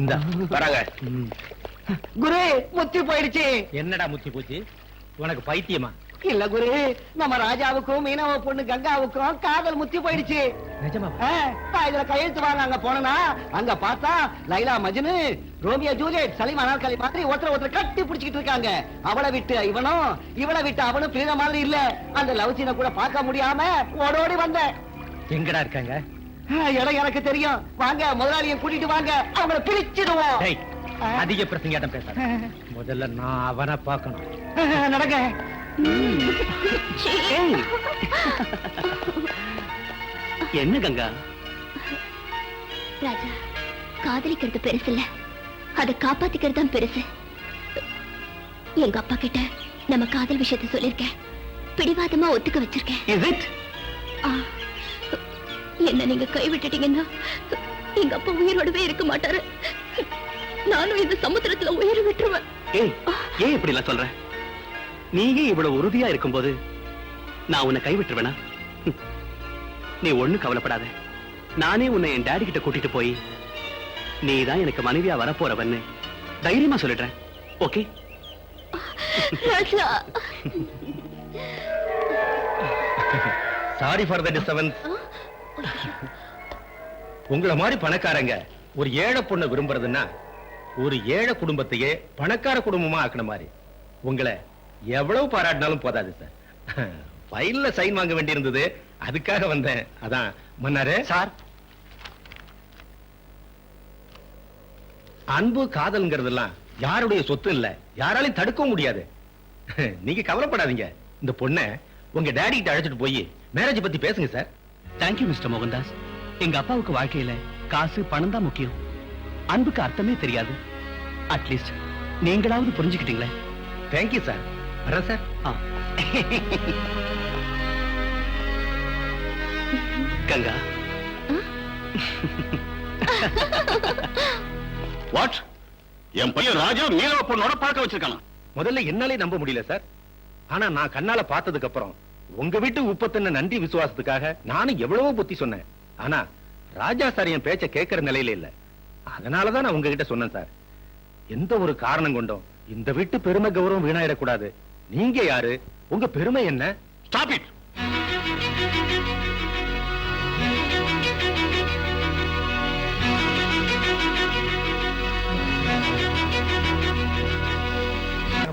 இந்த வராங்க. குரு முத்தி போயிடுச்சு. என்னடா முத்தி போச்சு? உனக்கு பைத்தியமா? இல்ல குரு, நம்ம ராஜாவுக்கும் மீனவ பொண்ணு கங்காவுக்கும் காதல் முத்தி போயிடுச்சு. நிஜமா? நான் இதுல கையெழுத்து வாங்க அங்க போனா அங்க பார்த்தா லைலா மஜ்னு, ரோமியோ ஜூலியட், சலீம் அனார்கலி மாதிரி ஒருத்தர் கட்டி பிடிச்சிட்டு இருக்காங்க. அவளை விட்டு இவனும், இவளை விட்டு அவனும் பிரிந்த மாதிரி இல்ல. அந்த லவ் சீனை கூட பார்க்க முடியாம ஓடோடி வந்தேன். எங்கடா இருக்காங்க? இடம் எனக்கு தெரியும். வாங்க, முதலாளியை கூட்டிட்டு வாங்க, அவங்கள பிரிச்சிடுவோம். டேய், அதிக பிரசங்காட்டம் பேசாத. முதல்ல நான் அவனை பார்க்கணும். நடங்க. என்ன கங்கா? ராஜா, காதலிக்கிறது பெருசு இல்ல, அதை காப்பாத்திக்கிறது தான் பெருசு. எங்க அப்பா கிட்ட நம்ம காதல் விஷயத்தை சொல்லிருக்கேன். பிடிவாதமா ஒத்துக்க வச்சிருக்கேன். Is it? என்ன நீங்க கைவிட்டுட்டீங்கன்னா எங்க அப்பா உயிரோடவே இருக்க மாட்டாரு. நானும் இந்த சமுத்திரத்துல உயிர் விட்டுருவேன். ஏய், ஏன் இப்படி எல்லாம் சொல்ற? நீயே இவ்வளவு உறுதியா இருக்கும்போது நான் உன்னை கைவிட்டுருவேனா? நீ ஒண்ணு கவலைப்படாத. நானே உன்னை என் டாடி கிட்ட கூட்டிட்டு போய் நீதான் எனக்கு மனைவியா வரப்போறவன்னு தைரியமா சொல்லிடுறேன். Okay? Raja, sorry for the disturbance. உங்கள மாதிரி பணக்காரங்க ஒரு ஏழை பொண்ணை விரும்புறதுன்னா ஒரு ஏழை குடும்பத்தையே பணக்கார குடும்பமா ஆக்கின மாதிரி. உங்களை எவ்வளவு பாராட்டினாலும் போதாது சார். ஃபைல்ல சைன் வாங்க வேண்டியிருந்தது, அதுக்காக வந்தேன். அதான் மன்னாரு சார். அன்பு காதல்ங்கிறதெல்லாம் யாருடைய சொத்து இல்ல, யாராலையும் தடுக்கவும் முடியாது. நீங்க கவலைப்படாதீங்க. இந்த பொண்ணை உங்க டாடி கிட்ட அழைச்சிட்டு போய் மேரேஜ் பத்தி பேசுங்க சார். Thank you mister Mohandas. எங்க அப்பாவுக்கு வாழ்க்கையில காசு பணம் தான் முக்கியம். அன்புக்கு அர்த்தமே தெரியாது. அட்லீஸ்ட் நீங்களாவது புரிஞ்சுக்கிட்டீங்களே. Thank you sir. வரேன் சார். கங்கா, வாட்? என் பையன் ராஜா மீனவ பொண்ணோட பார்க்க வச்சிருக்கானா? முதல்ல என்னாலே நம்ப முடியல சார். ஆனா நான் கண்ணால பார்த்ததுக்கு அப்புறம் உங்க வீட்டு உப்பத்தின நன்றி விசுவாசத்துக்காக நானும் எவ்வளவோ புத்தி சொன்னேன். ஆனா ராஜா சார் என் பேச்ச கேட்கிற நிலையில இல்ல. அதனாலதான் நான் உங்ககிட்ட சொன்னேன் சார். எந்த ஒரு காரணம் கொண்டும் இந்த வீட்டு பெருமை கௌரவம் வீணாயிடக்கூடாது. நீங்க யாரு? உங்க பெருமை என்ன? Stop it.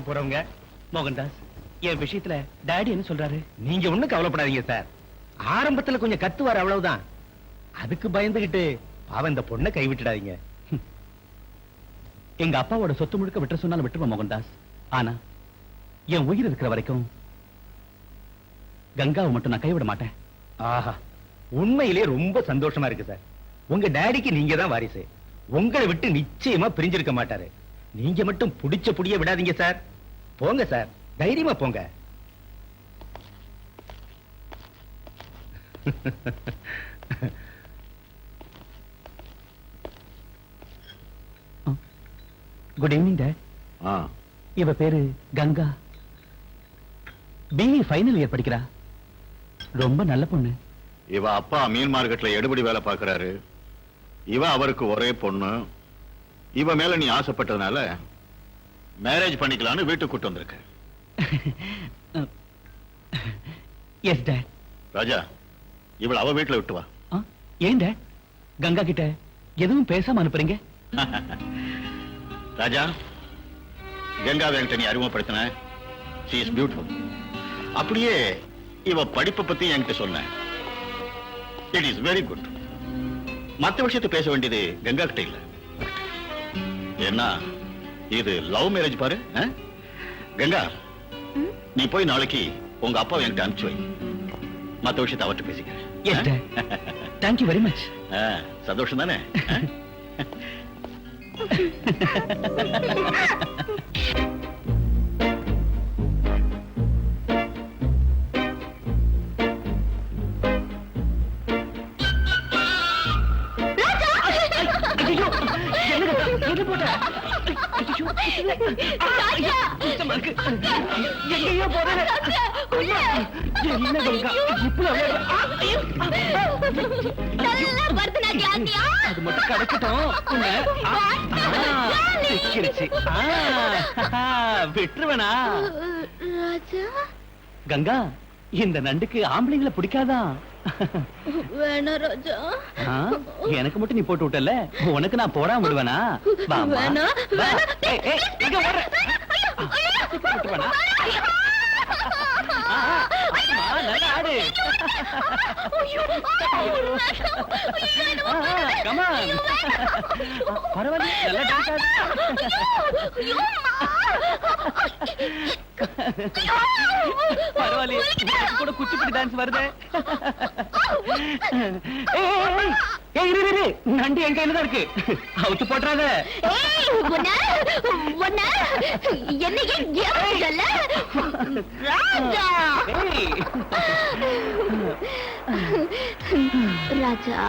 போறவங்க மோகன்தாஸ், என் விஷயத்துல டாடி என்ன சொல்றாரு? நீங்க ஒண்ணும் கவலைப்படாதீங்க சார். ஆரம்பத்துல கொஞ்சம் கத்துவார், அவ்வளவுதான். அதுக்கு பயந்துகிட்டு அவன் இந்த பொண்ணை கைவிட்டுடாதீங்க. எங்க அப்பாவோட சொத்து முழுக்க விட்டு சொன்னாலும் விட்டுருவோம் மோகன்தாஸ். ஆனா என் உயிர் இருக்கிற வரைக்கும் கங்காவை மட்டும் நான் கைவிட மாட்டேன். ஆஹா, உண்மையிலே ரொம்ப சந்தோஷமா இருக்கு சார். உங்க டாடிக்கு நீங்க தான் வாரிசு. உங்களை விட்டு நிச்சயமா பிரிஞ்சிருக்க மாட்டாரு. நீங்க மட்டும் புடிச்ச புடிய விடாதீங்க சார். போங்க சார், தைரியமா போங்க. Good evening dot. இவ பேரு கங்கா. பிஇ ஃபைனல் இயர் படிக்கிறா. ரொம்ப நல்ல பொண்ணு. இவ அப்பா மீன் மார்க்கெட்ல எடுபடி வேலை பார்க்கறாரு. இவ அவருக்கு ஒரே பொண்ணு. இவ மேல நீ ஆசைப்பட்டதுனால மேரேஜ் பண்ணிக்கலாம்னு வீட்டுக்கு கூட்டு வந்திருக்க. S dot. ராஜா, இவள அவ வீட்டுல விட்டு வா. ஏன் டாட் கங்கா கிட்ட எதுவும் பேசாம அனுப்புறீங்க? ராஜா, கங்காவை என்கிட்ட நீ அறிமுகப்படுத்தின. she is beautiful. அப்படியே இவ படிப்பை பத்தி என்கிட்ட சொன்ன. it is very good. மத்த விஷயத்தை பேச வேண்டியது கங்கா கிட்ட இல்ல. ஏன்னா இது லவ் மேரேஜ் பாரு. கங்கா, நீ போய் நாளைக்கு உங்க அப்பா என்கிட்ட அனுப்பிச்சு வை. மத்த விஷயத்தை அவர்கிட்ட பேசிக்கிறேன். எஸ் டாட். Thank you very much. சந்தோஷம் தானே? என்ன போட்ட எங்கேயோ போற என்ன கங்கா இப்படி அது மட்டும் கிடைக்கட்டும் விட்டுருவனா ராஜா கங்கா இந்த நண்டுக்கு ஆம்பளைங்களை பிடிக்காதா வேணா ராஜா எனக்கு மட்டும் நீ போட்டு விட்டல உனக்கு நான் போடாம விடுவேனா வேணா விட்டுருவேனா நல்லா ஆடு கமான் பரவாயில்ல நல்லா டான்ஸ் பரவாயில்ல கூட குச்சிப்புடி டான்ஸ் வருது நண்டு என் கையில தான் இருக்கு அவுத்து போட்டுறாத ராஜா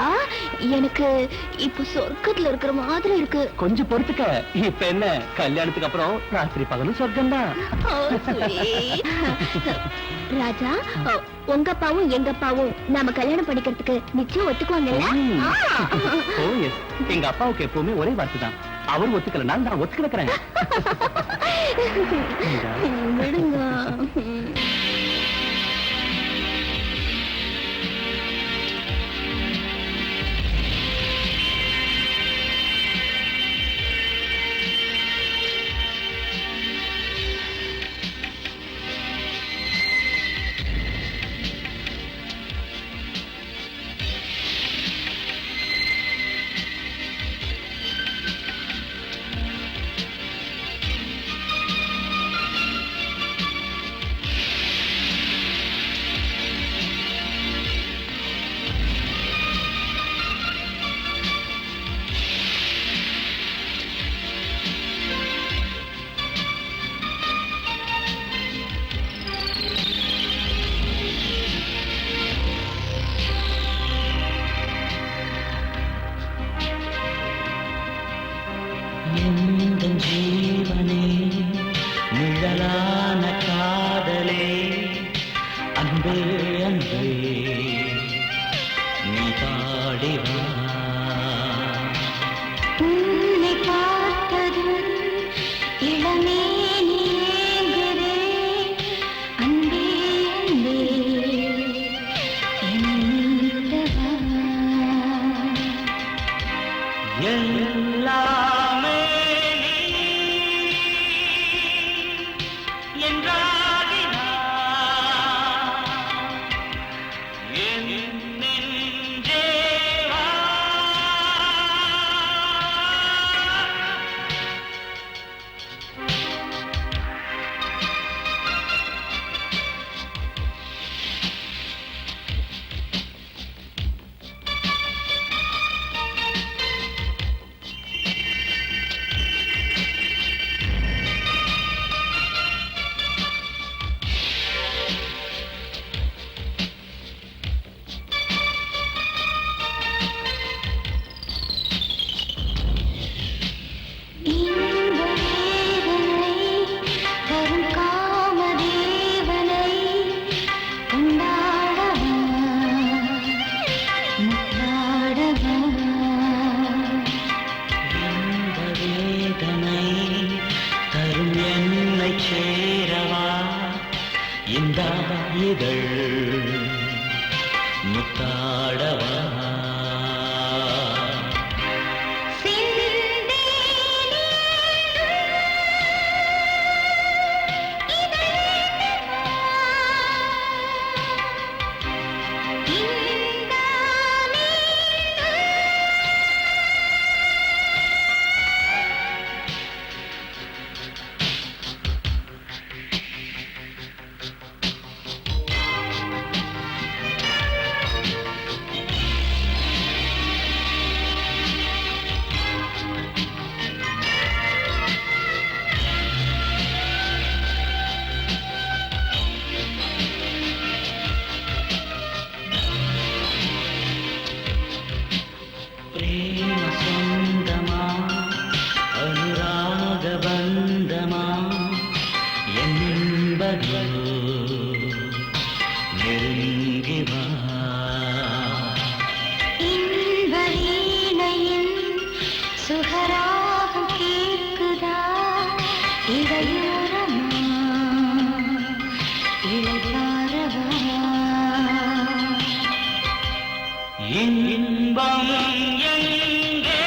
எனக்கு இப்ப சொர்க்கத்துல இருக்கிற மாதிரி இருக்கு. கொஞ்சம் பொறுத்துக்க. இப்ப என்ன கல்யாணத்துக்கு அப்புறம் ராத்திரி பகலும் சொர்க்கம் தான். ராஜா உங்க அப்பாவும் எங்க அப்பாவும் நாம கல்யாணம் பண்ணிக்கிறதுக்கு நிச்சயம் ஒத்துக்குவாங்கல்ல? ஓ எஸ், எங்க அப்பாவுக்கு எப்பவுமே ஒரே வார்த்தை தான், அவர் ஒத்துக்கலனால நான் ஒத்துக்கிறேன். விடுங்க. ஜீவனே நிழலான காதலே அன்பே அன்பே நீ பாடிவா. உன்னை பார்த்ததும் இளமே நீங்குதே அன்பே அன்பே என்னிடவா. எல்லாமே இந்த இதழ் முத்தாடவா. இடையோரமா இளைப்பாரவா இன்பம் எங்கே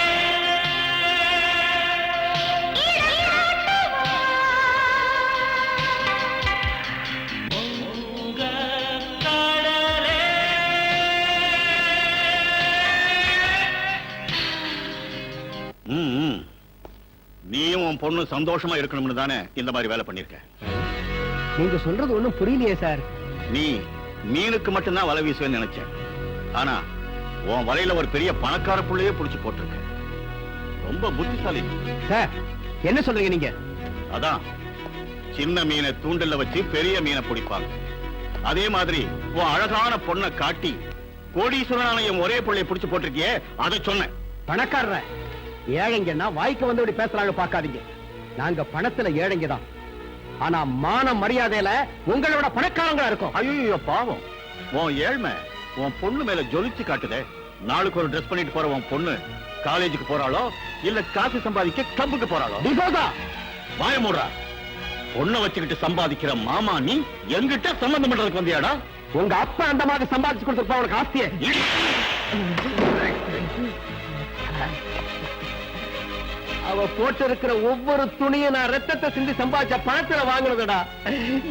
மோகக் கடலே நீயும் உன் பொண்ணு சந்தோஷமா இருக்கணும்னு தானே இந்த மாதிரி வேலை பண்ணிருக்க. நீங்க சொல்றது ஒண்ணும் புரியலையே சார். நீ மீனுக்கு மட்டும்தான் வலை வீசுவேன்னு நினைச்சேன். ஆனா உன் வலையில ஒரு பெரிய பணக்கார புள்ளையே புடிச்சு போட்டிருக்க. ரொம்ப புத்திசாலி. சார் என்ன சொல்றீங்க நீங்க? அதான் சின்ன மீனை தூண்டில்ல வச்சு பெரிய மீனை பிடிப்பாங்க. அதே மாதிரி உன் அழகான பொண்ணை காட்டி கோடீஸ்வரனான என் ஒரே பிள்ளைய புடிச்சு போட்டிருக்கியே, அதை சொன்னேன். பணக்காரர ஏழைங்கன்னா வாய்க்கு வந்தபடி பேசுறாங்க பாக்காதீங்க. நாங்க பணத்துல ஏழைங்க தான். ஆனா மான மரியாதையில உங்களோட பணக்காரங்களா இருக்கும். ஐயோ பாவம், உன் ஏழ்மை உன் பொண்ணு மேல ஜொலிச்சு காட்டுதே. நாளுக்கு ஒரு ட்ரெஸ் பண்ணிட்டு போற உன் பொண்ணு காலேஜுக்கு போறாளோ இல்ல காசு சம்பாதிக்க கிளப்புக்கு போறாளோ? வாய மூடுறா. பொண்ணை வச்சுக்கிட்டு சம்பாதிக்கிற மாமா நீ எங்கிட்ட சம்பந்தம் பண்றதுக்கு வந்தியாடா? உங்க அப்பா அந்த மாதிரி சம்பாதிச்சு கொடுத்துருப்பா உனக்கு ஆஸ்திய. அவ போட்டு இருக்கிற ஒவ்வொரு துணியும் நான் ரத்தத்தை சிந்தி சம்பாதிச்ச பணத்துல வாங்குறதுடா.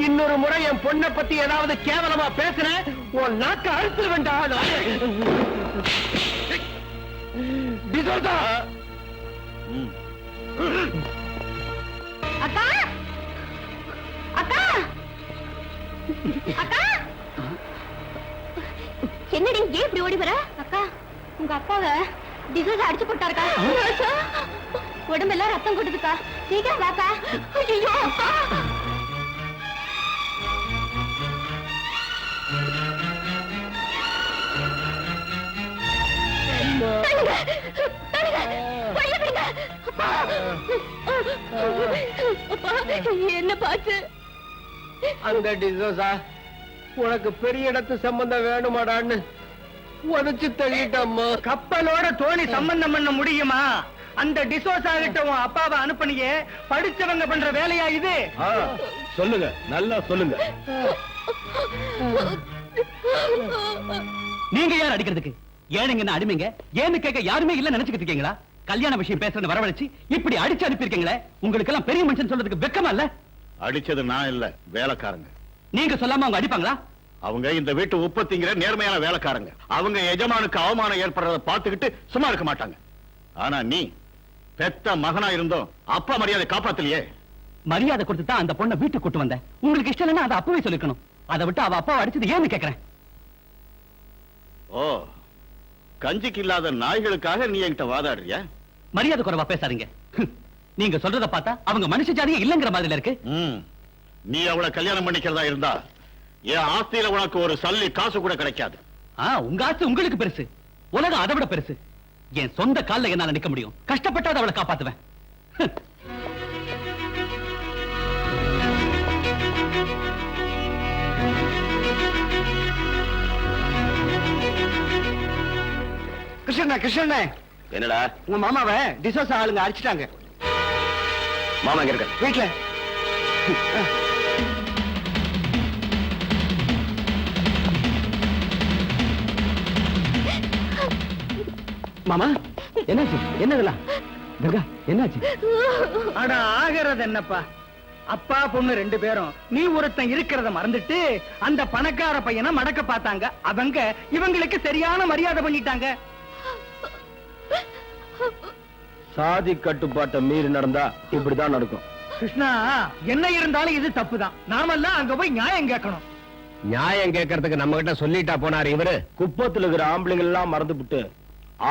இன்னொரு முறை என் பொண்ணை பத்தி ஏதாவது கேவலமா பேசுறேன், உன் நாக்க அழுத்து வேண்டாம். அக்கா அக்கா அக்கா என்னடி ஏன் இப்படி ஓடி வர? அக்கா உங்க அப்பாவை டிசோஸ் அடிச்சு போட்டாருக்கா. உடம்பெல்லாம் ரத்தம் கொட்டுதுக்கா. சீக்கிரம் வாக்கா. ஐயோ அக்கா. என்ன பாத்து? அந்த டிசோசா உனக்கு பெரிய இடத்து சம்பந்தம் வேணுமாடான்னு உதச்சு தள்ளிட்டம்மா. கப்பலோட தோணி சம்பந்தம் பண்ண முடியுமா? அந்த டிசோசா கிட்ட உன் அப்பாவை அனுப்புனியே, படிச்சவங்க பண்ற வேலையா இது? சொல்லுங்க, நல்லா சொல்லுங்க. நீங்க யார் அடிக்கிறதுக்கு? ஏழைங்கன்னு அடிமைங்க ஏன்னு கேட்க யாருமே இல்ல நினைச்சுக்கிட்டு இருக்கீங்களா? கல்யாண விஷயம் பேசுறது வரவழைச்சு இப்படி அடிச்சு அனுப்பியிருக்கீங்களே, உங்களுக்கு எல்லாம் பெரிய மனுஷன் சொல்றதுக்கு வெக்கமா இல்ல? அடிச்சது நான் இல்ல, வேலைக்காரங்க. நீங்க சொல்லாம அவங்க அடிப்பாங்களா? அவங்க இந்த வீட்டு உற்பத்திங்கிற நேர்மையான வேலைக்காரங்க. அவங்க எஜமானுக்கு அவமானம் ஏற்படுறத பார்த்துக்கிட்டு சும்மா இருக்க மாட்டாங்க. ஆனா நீ பெத்த மகனா இருந்தோம் அப்பா மரியாதை காப்பாத்தலையே. மரியாதை கொடுத்து தான் அந்த பொண்ணை வீட்டுக்கு கூட்டு வந்தேன். உங்களுக்கு இஷ்டம் இல்லைன்னா அதை அப்பவே சொல்லிக்கணும். அதை விட்டு அவ அப்பாவை அடிச்சது ஏன்னு கேக்குறேன். ஓ, கஞ்சிக்கு இல்லாத நாய்களுக்காக நீ என்கிட்ட வாதாடுறியா? மரியாதை குறைவா பேசாதீங்க. நீங்க சொல்றத பார்த்தா அவங்க மனுஷ ஜாதியே இல்லங்கிற மாதிரி இருக்கு. நீ அவளை கல்யாணம் பண்ணிக்கிறதா இருந்தா என் ஆஸ்தியில உனக்கு ஒரு சல்லி காசு கூட கிடைக்காது. உங்க ஆஸ்தி உங்களுக்கு பெருசு, உலகம் அதை விட பெருசு. என் சொந்த கால்ல என்னால நிக்க முடியும். கஷ்டப்பட்டாத அவளை காப்பாத்துவேன். கிருஷ்ணா கிருஷ்ண, என்னடா? உங்க மாமாவை டிசோசா ஆளுங்க அடிச்சிட்டாங்க. மாமா எங்க இருக்க? வீட்டுல. மாமா என்னாச்சு? என்னதுலாம் கங்கா என்னாச்சு? அட ஆகிறது என்னப்பா, அப்பா பொண்ணு ரெண்டு பேரும் நீ ஒருத்தன் இருக்கிறத மறந்துட்டு அந்த பணக்கார பையனை மடக்க பார்த்தாங்க. அவங்க இவங்களுக்கு சரியான மரியாதை பண்ணிட்டாங்க. சாதி கட்டுப்பாட்டை மீறி நடந்தா இப்படிதான் நடக்கும். கிருஷ்ணா, என்ன இருந்தாலும் இது தப்புதான். நாமெல்லாம் அங்க போய் நியாயம் கேட்கணும். நியாயம் கேட்கறதுக்கு நம்ம கிட்ட சொல்லிட்டா போனாரு இவரு. குப்பத்துல இருக்கிற ஆம்பளைங்க எல்லாம் மறந்துபிட்டு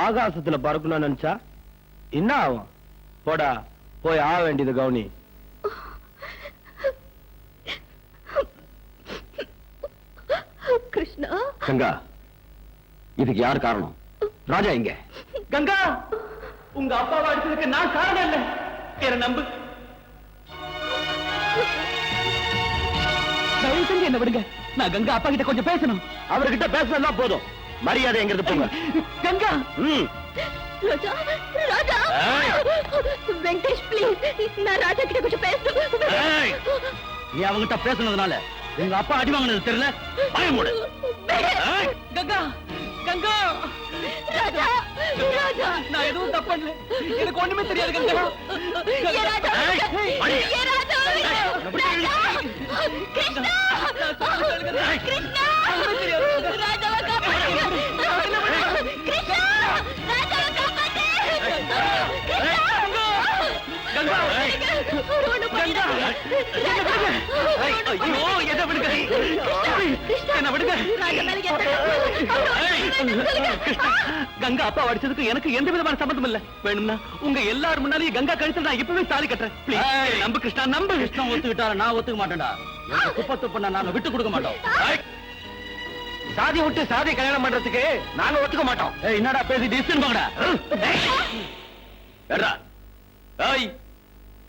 ஆகாசத்துல பறக்கணும்னு நினைச்சா என்ன ஆகும்? போடா, போய் ஆக வேண்டியது கவுனி. கிருஷ்ணா. கங்கா, இதுக்கு யார் காரணம்? ராஜா இங்க. கங்கா, உங்க அப்பாவை அடிச்சதுக்கு நான் காரணம் இல்லை. என்ன நம்பு. தயவு செஞ்சு என்ன விடுங்க. நான் கங்கா அப்பா கிட்ட கொஞ்சம் பேசணும். அவர்கிட்ட பேசுறதா போதும். மரியாதை எங்கிறது போங்க. கங்கா. ராஜா, ராஜா. வெங்கடேஷ், ப்ளீஸ், நான் ராஜா கிட்ட கொஞ்சம் பேசணும். நீ அவங்கிட்ட பேசுனதுனால உங்க அப்பா அடி வாங்கினது தெரியல? வாய மூடு. கங்கா கங்கா ராஜா ராஜா நான் எதுவும் தப்பு பண்ணல. எனக்கு ஒண்ணுமே தெரியாது கங்கா. ஏ ராஜா ஏ ராஜா கிருஷ்ணா கிருஷ்ணா ராஜாவை காப்பாத்து கிருஷ்ணா ராஜாவை காப்பாத்து கங்கா ஒண்ணு பண்ணு ஐயோ என்ன விடுங்க. என்ன விடுங்க. ராஜா மேல கங்கா அப்பா அடிச்சதுக்கு எனக்கு எந்த விதமான சம்பந்தம் இல்ல. வேணும்னா உங்க எல்லாரும் முன்னாலேயும் கங்கா கழுத்துல நான் இப்பவே தாலி கட்டுறேன். Please, நம்பு கிருஷ்ணா நம்பு. கிருஷ்ணா ஒத்துக்கிட்டார நான் ஒத்துக்க மாட்டேன்டா. எனக்கு குப்பை துப்புனா நான் விட்டு கொடுக்க மாட்டோம். சாதி விட்டு சாதி கல்யாணம் பண்றதுக்கு நாங்க ஒத்துக்க மாட்டோம். என்னடா பேசி டிஸ்டன் போங்கடா. ஏய்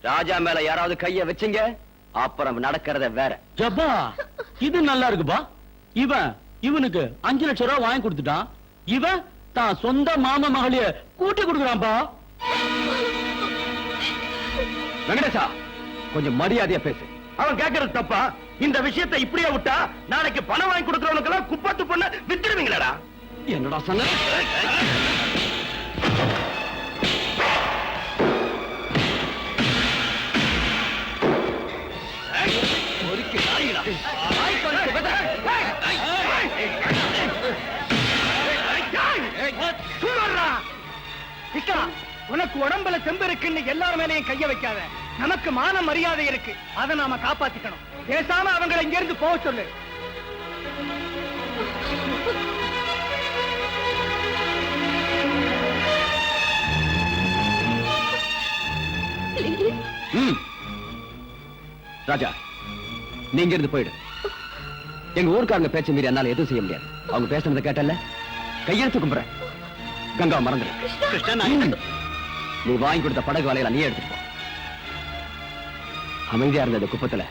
ராஜா மேல யாராவது கைய வச்சீங்க அப்புறம் நடக்கிறத வேற. ஜப்பா இது நல்லா இருக்குப்பா. இவனுக்கு 5 லட்சம் ரூபாய் வாங்கி கொடுத்துட்டான். இவன் தான் சொந்த மாமா மகளிய கூட்டி கொடுக்குறான்பா. வெங்கடேஷா கொஞ்சம் மரியாதையா பேசு. அவன் கேட்கறது தப்பா? இந்த விஷயத்தை இப்படியே விட்டா நாளைக்கு பணம் வாங்கி கொடுக்கறவனுக்கு எல்லாம் குப்பத்து பண்ண வித்துடுவீங்களா? என்னடா சொன்ன? உனக்கு உடம்புல தெம்பு இருக்குன்னு எல்லார் மேலையும் கைய வைக்காத. நமக்கு மான மரியாதை இருக்கு, அதை நாம காப்பாத்திக்கணும். பேசாம அவங்களை இங்க இருந்து போக சொல்லு. ராஜா நீங்க இருந்து போயிடு. எங்க ஊருக்காரங்க பேச்ச மீறி என்னால எதுவும் செய்ய முடியாது. அவங்க பேசுறத கேட்டல கையெழுத்து கும்புற. கங்கா மறந்துடு. கிருஷ்ணன் நீ வாங்கி கொடுத்த படகு வலையில நீ எடுத்துட்டு போ. அமைதியா இருந்த குப்பத்துல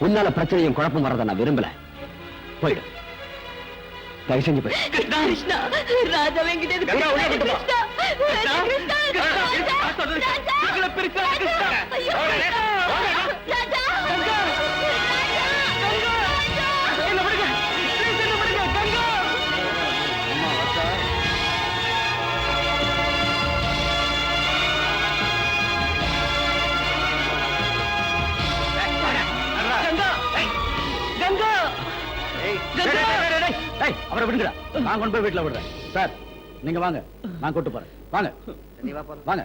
உன்னால பிரச்சனையும் குழப்பம் வரத நான் விரும்பல. போயிடு. தயவு செஞ்சு போயிடு. கிருஷ்ணா ராஜா வெங்கிட்ட அவரை விடுங்கடா. நான் கொண்டு போய் வீட்டுல விடுறேன். சார் நீங்க வாங்க, நான் கூட்டு போறேன். வாங்க வாங்க.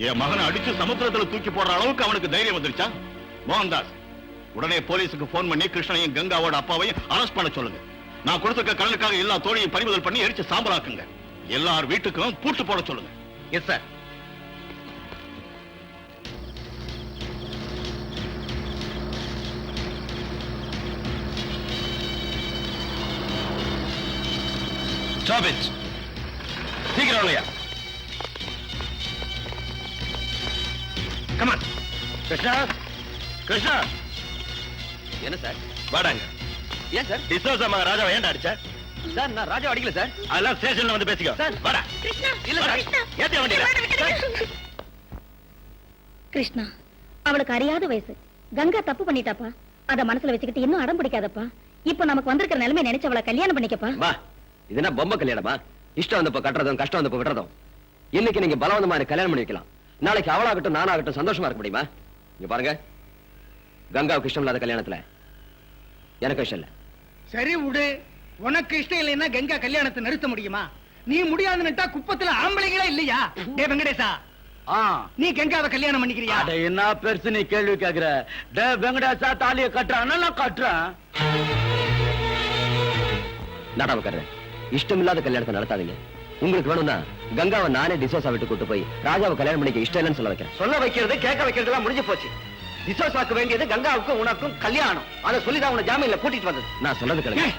என் மகனை அடிச்சு சமுத்திரத்துல தூக்கி போடுற அளவுக்கு அவனுக்கு தைரியம் வந்துருச்சா? மோகன்தாஸ் உடனே போலீஸுக்கு போன் பண்ணி கிருஷ்ணனையும் கங்காவோட அப்பாவையும் அரெஸ்ட் பண்ண சொல்லுங்க. நான் கொடுத்துருக்க கடலுக்காக எல்லா தோழியும் பறிமுதல் பண்ணி எரிச்சு சாம்பலாக்குங்க. எல்லார் வீட்டுக்கும் பூட்டு போட சொல்லுங்க. Yes sir. Stop it. சீக்கிரம் இல்லையா? Come on. கிருஷ்ணா கிருஷ்ணா என்ன சார்? வாடாங்க. ஏன் சார்? டிசோசா மகன் ராஜாவை ஏன்டா அடிச்ச? சார் நான் ராஜா அடிக்கல சார். அதெல்லாம் ஸ்டேஷன்ல வந்து பேசிக்கோ. வாடா. இல்ல சார். ஏத்தி வண்டியில. கிருஷ்ணா அவளுக்கு அறியாத வயசு. கங்கா தப்பு பண்ணிட்டாப்பா. அத மனசுல வச்சுக்கிட்டு இன்னும் அடம் பிடிக்காதப்பா. இப்ப நமக்கு வந்திருக்கிற நிலைமை நினைச்சு அவளை கல்யாணம் பண்ணிக்கப்பா. மா இது என்ன பொம்மை கல்யாணமா? இஷ்டம் வந்தப்ப கட்டுறதும் கஷ்டம் வந்தப்ப விடுறதும். இன்னைக்கு நீங்க பலவந்தமா எனக்கு கல்யாணம் பண்ணி வைக்கலாம். நாளைக்கு அவளாகட்டும் நானாகட்டும் சந்தோஷமா இருக்க முடியுமா? இங்க பாருங்க, கங்காவுக்கு இஷ்டம் இல்லாத கல்யாணத்துல எனக்கு இஷ்டம் இல்ல. சரி விடு, உனக்கு இஷ்டம் இல்லைன்னா கங்கா கல்யாணத்தை நிறுத்த முடியுமா? நீ முடியாதுன்னுட்டா குப்பத்துல ஆம்பளைங்களா இல்லையா? டே வெங்கடேசா, நீ கங்காவை கல்யாணம் பண்ணிக்கிறியா? அட என்ன பெருசு நீ கேள்வி கேக்குற? டே வெங்கடேசா தாலியை கட்டுறான், நான் கட்டுறேன். நாடாமக்காரர், இஷ்டம் இல்லாத கல்யாணத்தை நடத்தாதீங்க. உங்களுக்கு வேணும்னா கங்காவை நானே டிசோசா விட்டு கூட்டு போய் ராஜாவை கல்யாணம் பண்ணிக்க இஷ்டம் இல்லைன்னு சொல்ல வைக்கிறேன். சொல்ல வைக்கிறது கேட்க வைக்கிறது எல்லாம் முடிஞ்சு போச்சு. டிசோசாக்கு வேண்டியது கங்காவுக்கும் உனக்கும் கல்யாணம். அதை சொல்லிதான் உன ஜாமீன்ல கூட்டிட்டு வந்தது. நான் சொன்னது கிடையாது.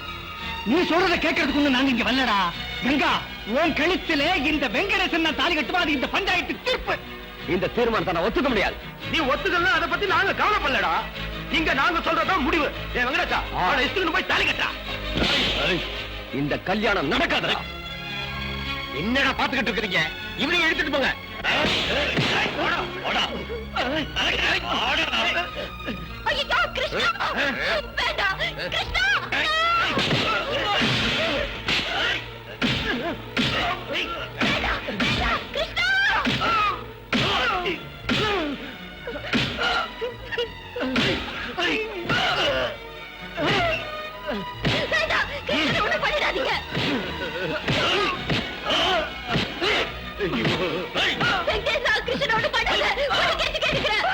நீ சொல்றத கேட்கறதுக்கு ஒண்ணு நாங்க இங்க வரலடா. கங்கா, உன் கழுத்திலே இந்த வெங்கடேசன் நான் தாலி கட்டுவா, அது இந்த பஞ்சாயத்து தீர்ப்பு. இந்த தீர்மானத்தை நான் ஒத்துக்க முடியாது. நீ ஒத்துக்கலாம், அதை பத்தி நாங்க கவலைப்படலடா. இங்க நாங்க சொல்றதான் முடிவு. ஏன் வெங்கடேசா, அவனை இஷ்டத்துக்கு போய் தாலி கட்டா. இந்த கல்யாணம் நடக்காதடா. என்னடா பாத்துக்கிட்டு இருக்கீங்க? இவனையும் எடுத்துட்டு போங்க. ஐயோ கிருஷ்ணா, வேண்டாம் கிருஷ்ணா. கிருஷ்ணனோட பண்ணாத, உனக்கு கேட்டு கேட்கிறேன்.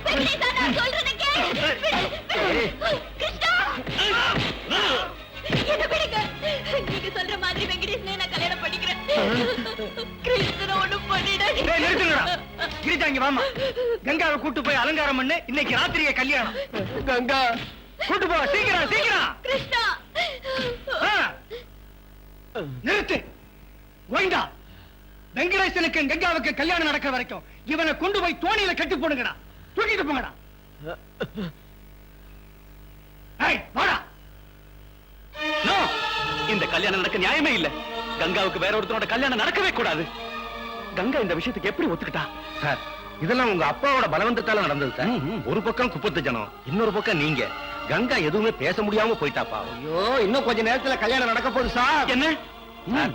வெங்கடேசா, நான் சொல்றதை கேளு. கிருஷ்ணா, என்ன விடுங்க. நீங்க சொல்ற மாதிரி வெங்கடேசனை நான் கல்யாணம் பண்ணிக்கிறேன். கிருஷ்ணனை ஒண்ணும் பண்ணிடாதீங்க. நிறுத்துங்கடா. கிரிஜா, இங்க வாமா. கங்காவை கூட்டு போய் அலங்காரம் பண்ணு. இன்னைக்கு ராத்திரியே கல்யாணம். கங்கா, கூட்டு போ, சீக்கிரம் சீக்கிரம். கிருஷ்ணா, நிறுத்து. கோவிந்தா, வெங்கடேசனுக்கு கங்காவுக்கு கல்யாணம் நடக்கிற வரைக்கும் இவனை கொண்டு போய் தோணியில கட்டி போடுங்கடா. தூக்கிட்டு போங்கடா. வாடா. இந்த கல்யாணம் நடக்க நியாயமே இல்ல. கங்காவுக்கு வேற ஒருத்தனோட கல்யாணம் நடக்கவே கூடாது. கங்கா இந்த விஷயத்துக்கு எப்படி ஒத்துக்கிட்டா? சார், இதெல்லாம் உங்க அப்பாவோட பலவந்தத்தால நடந்தது சார். ஒரு பக்கம் குப்பத்து ஜனம், இன்னொரு பக்கம் நீங்க. கங்கா எதுவுமே பேச முடியாம போயிட்டாப்பா. ஐயோ, இன்னும் கொஞ்ச நேரத்துல கல்யாணம் நடக்க போகுது சார். என்ன சார்,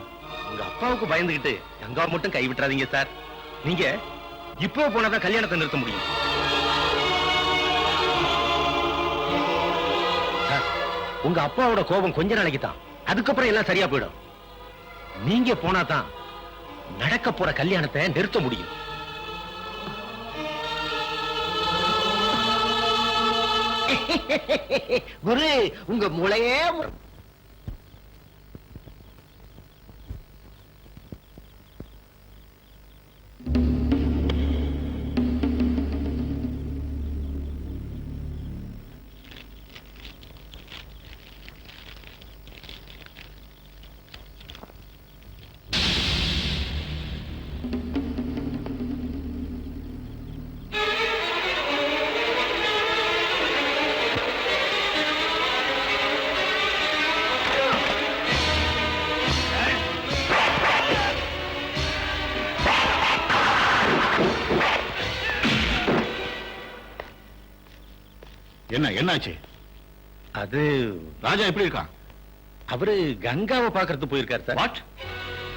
உங்க அப்பாவுக்கு பயந்துகிட்டு கங்காவை மட்டும் கைவிட்டுறாதீங்க சார். நீங்க இப்போ போனாதான் கல்யாணத்தை நிறுத்த முடியும். சார், உங்க அப்பாவோட கோபம் கொஞ்ச நாளைக்கு தான், அதுக்கப்புறம் எல்லாம் சரியா போயிடும். நீங்க போனாதான் நடக்க போற கல்யாணத்தை நிறுத்த முடியும். குரு, உங்க மூளையே என்ன என்னாச்சு? அது ராஜா எப்படி இருக்கான்? அவரு கங்காவை பாக்குறது போயிருக்காரு சார். வாட்?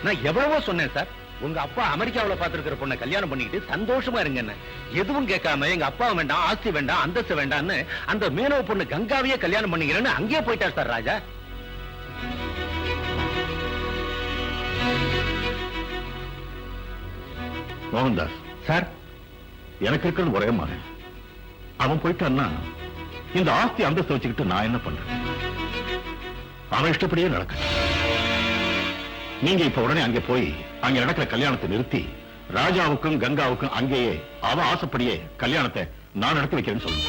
நான் எவ்வளவோ சொன்னேன் சார். உங்க அப்பா அமெரிக்காவுல பாத்துருக்கிற பொண்ணை கல்யாணம் பண்ணிக்கிட்டு சந்தோஷமா இருங்கன்னு. எதுவும் கேட்காம எங்க அப்பா வேண்டாம், ஆஸ்தி வேண்டாம், அந்தஸ்து வேண்டாம்னு அந்த மீனவ பொண்ணு கங்காவையே கல்யாணம் பண்ணிக்கிறேன்னு அங்கேயே போயிட்டார் சார் ராஜா. மோகன்தாஸ் சார், எனக்கு இருக்கிறது ஒரே மாதிரி. அவன் போயிட்டான்னா இந்த ஆஸ்தி அந்தஸ்து வச்சுக்கிட்டு நான் என்ன பண்றேன்? அவன் இஷ்டப்படியே நடக்க. நீங்க இப்ப உடனே அங்கே போய் அங்க நடக்கிற கல்யாணத்தை நிறுத்தி ராஜாவுக்கும் கங்காவுக்கும் அங்கேயே அவன் ஆசைப்படியே கல்யாணத்தை நான் நடத்தி வைக்கிறேன்னு சொல்லுங்க.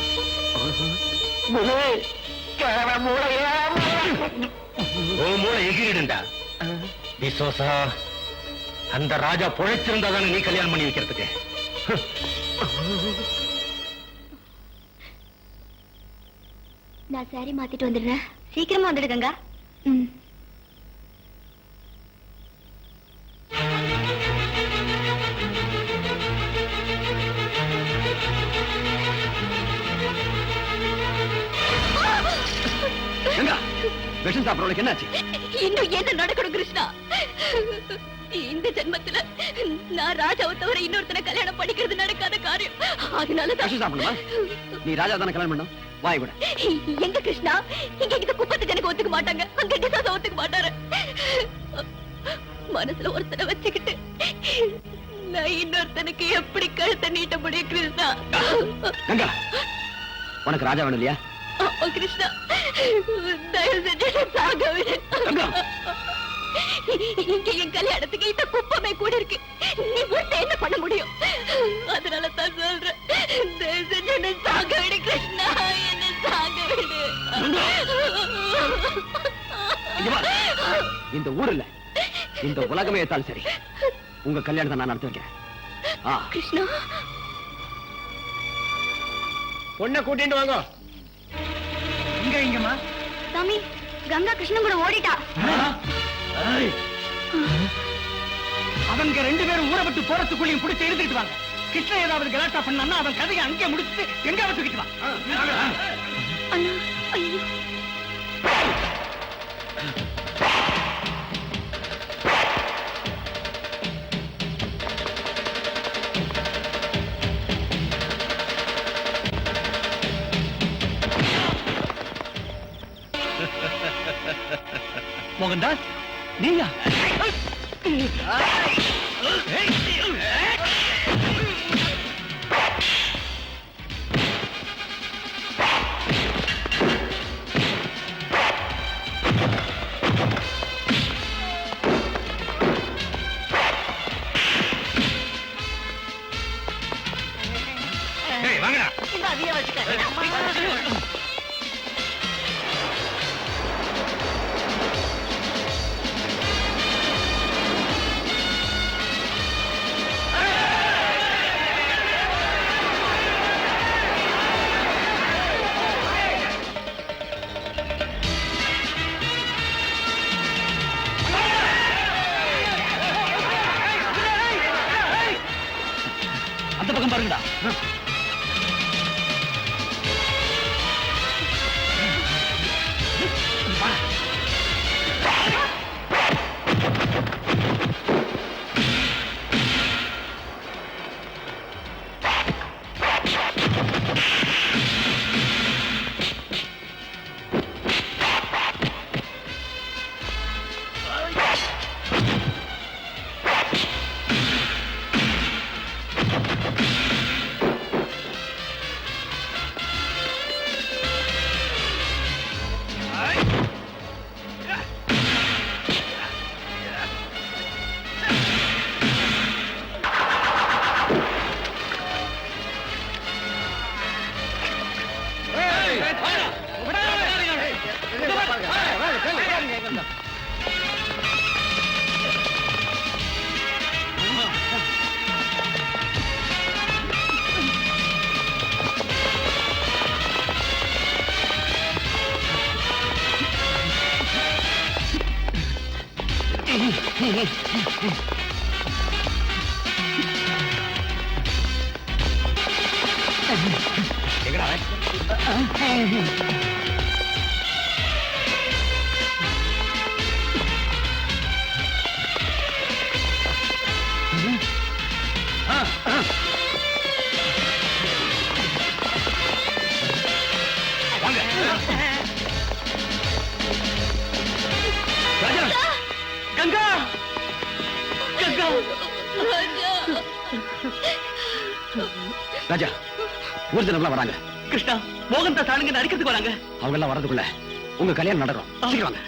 மூளை எகிரிடுண்டா. விசோசா, அந்த ராஜா பொழைச்சிருந்தா தானே நீ கல்யாணம் பண்ணி வைக்கிறதுக்கு. நான் சாரி மாத்திட்டு வந்துடுறேன். சீக்கிரமா வந்துடு கங்கா. ம். கங்கா, விஷம் சாப்பிடுறவளுக்கு என்னாச்சு? இன்னும் என்ன நடக்கணும் கிருஷ்ணா? இந்த ஜென்மத்துல நான் ராஜாவை தவிர இன்னொருத்தனை கல்யாணம் பண்ணிக்கிறது நடக்காத காரியம். அதனாலதான் விஷம் சாப்பிடணுமா? நீ ராஜா தானே கல்யாணம் பண்ணும், வாய் கூட. எங்க கிருஷ்ணா, இங்க இந்த குப்பத்துக்கு எனக்கு ஒத்துக்க மாட்டாங்க, அங்க டிசாச ஒத்துக்க மாட்டாரு. மனசுல ஒருத்தனை வச்சுக்கிட்டு நான் இன்னொருத்தனுக்கு எப்படி கழுத்தை நீட்ட முடியும் கிருஷ்ணா? கங்கா, உனக்கு ராஜா வேணும் இல்லையா? கிருஷ்ணா, தயவு செஞ்சு சாக விடு. இங்க என் கல்யாணத்துக்கு இந்த குப்பமே கூட இருக்கு, நீ விட்டு என்ன பண்ண முடியும்? அதனால தான் சொல்றேன், தயவு செஞ்சு என்ன சாக விடு கிருஷ்ணா, என்ன சாக விடு. இந்த ஊர் இல்ல, இந்த உலகமே ஏத்தாலும் சரி, உங்க கல்யாணத்தை நான் நடத்தி வைக்கிறேன். கிருஷ்ணா, பொண்ணை கூட்டிட்டு வாங்க. இங்கம்மா சாமி, கங்கா கிருஷ்ணன் கூட ஓடிட்டா. அவங்க 2 பேரும் ஊரை விட்டு போறதுக்குள்ளேயும் பிடிச்சி எடுத்துட்டு வாங்க. கிருஷ்ணன் ஏதாவது கலாட்டா பண்ணான்னா அவன் கதையை அங்கே முடிச்சுட்டு எங்க தூக்கிட்டு வா. அண்ணா, ஐயோ. மோகன்தாஸ், நீயா? இந்த அதையே வச்சுக்க. அந்த பக்கம் பாருங்கடா. கங்கா, கங்கா. ராஜா, ஊர் ஜனங்களாம் வராங்க. கிருஷ்ணா, மோகன்தாஸ் ஆளுங்க அடிக்கிறதுக்கு வராங்க. அவங்க எல்லாம் வரதுக்குள்ள உங்க கல்யாணம் நடக்கும். சீக்கிரம் வாங்க.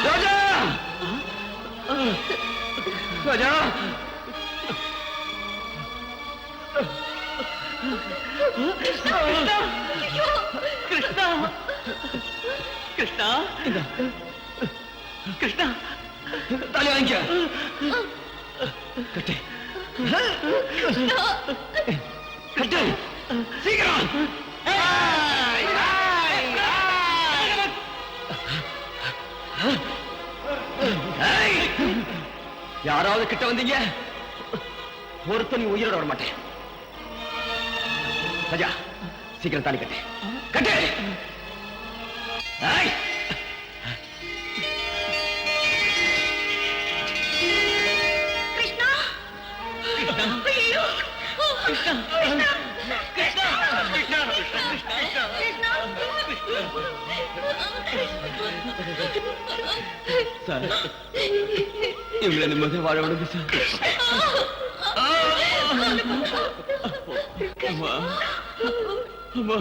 ராஜா ராஜா கிருஷ்ணா கிருஷ்ணா கிருஷ்ணா தாலி வாங்கிக்க கட்டு கட்டு சீக்கிரம் யாராவது கிட்ட வந்தீங்க ஒருத்தன் உயிரோட வர மாட்டேன் ராஜா சீக்கிரம் தாலி கட்டு கட்டு ஏய்! கிருஷ்ணா ஐயோ! கிருஷ்ணா! சார் இவங்களை நிம்மதியா வாழ விடுங்க சார் அம்மா அம்மா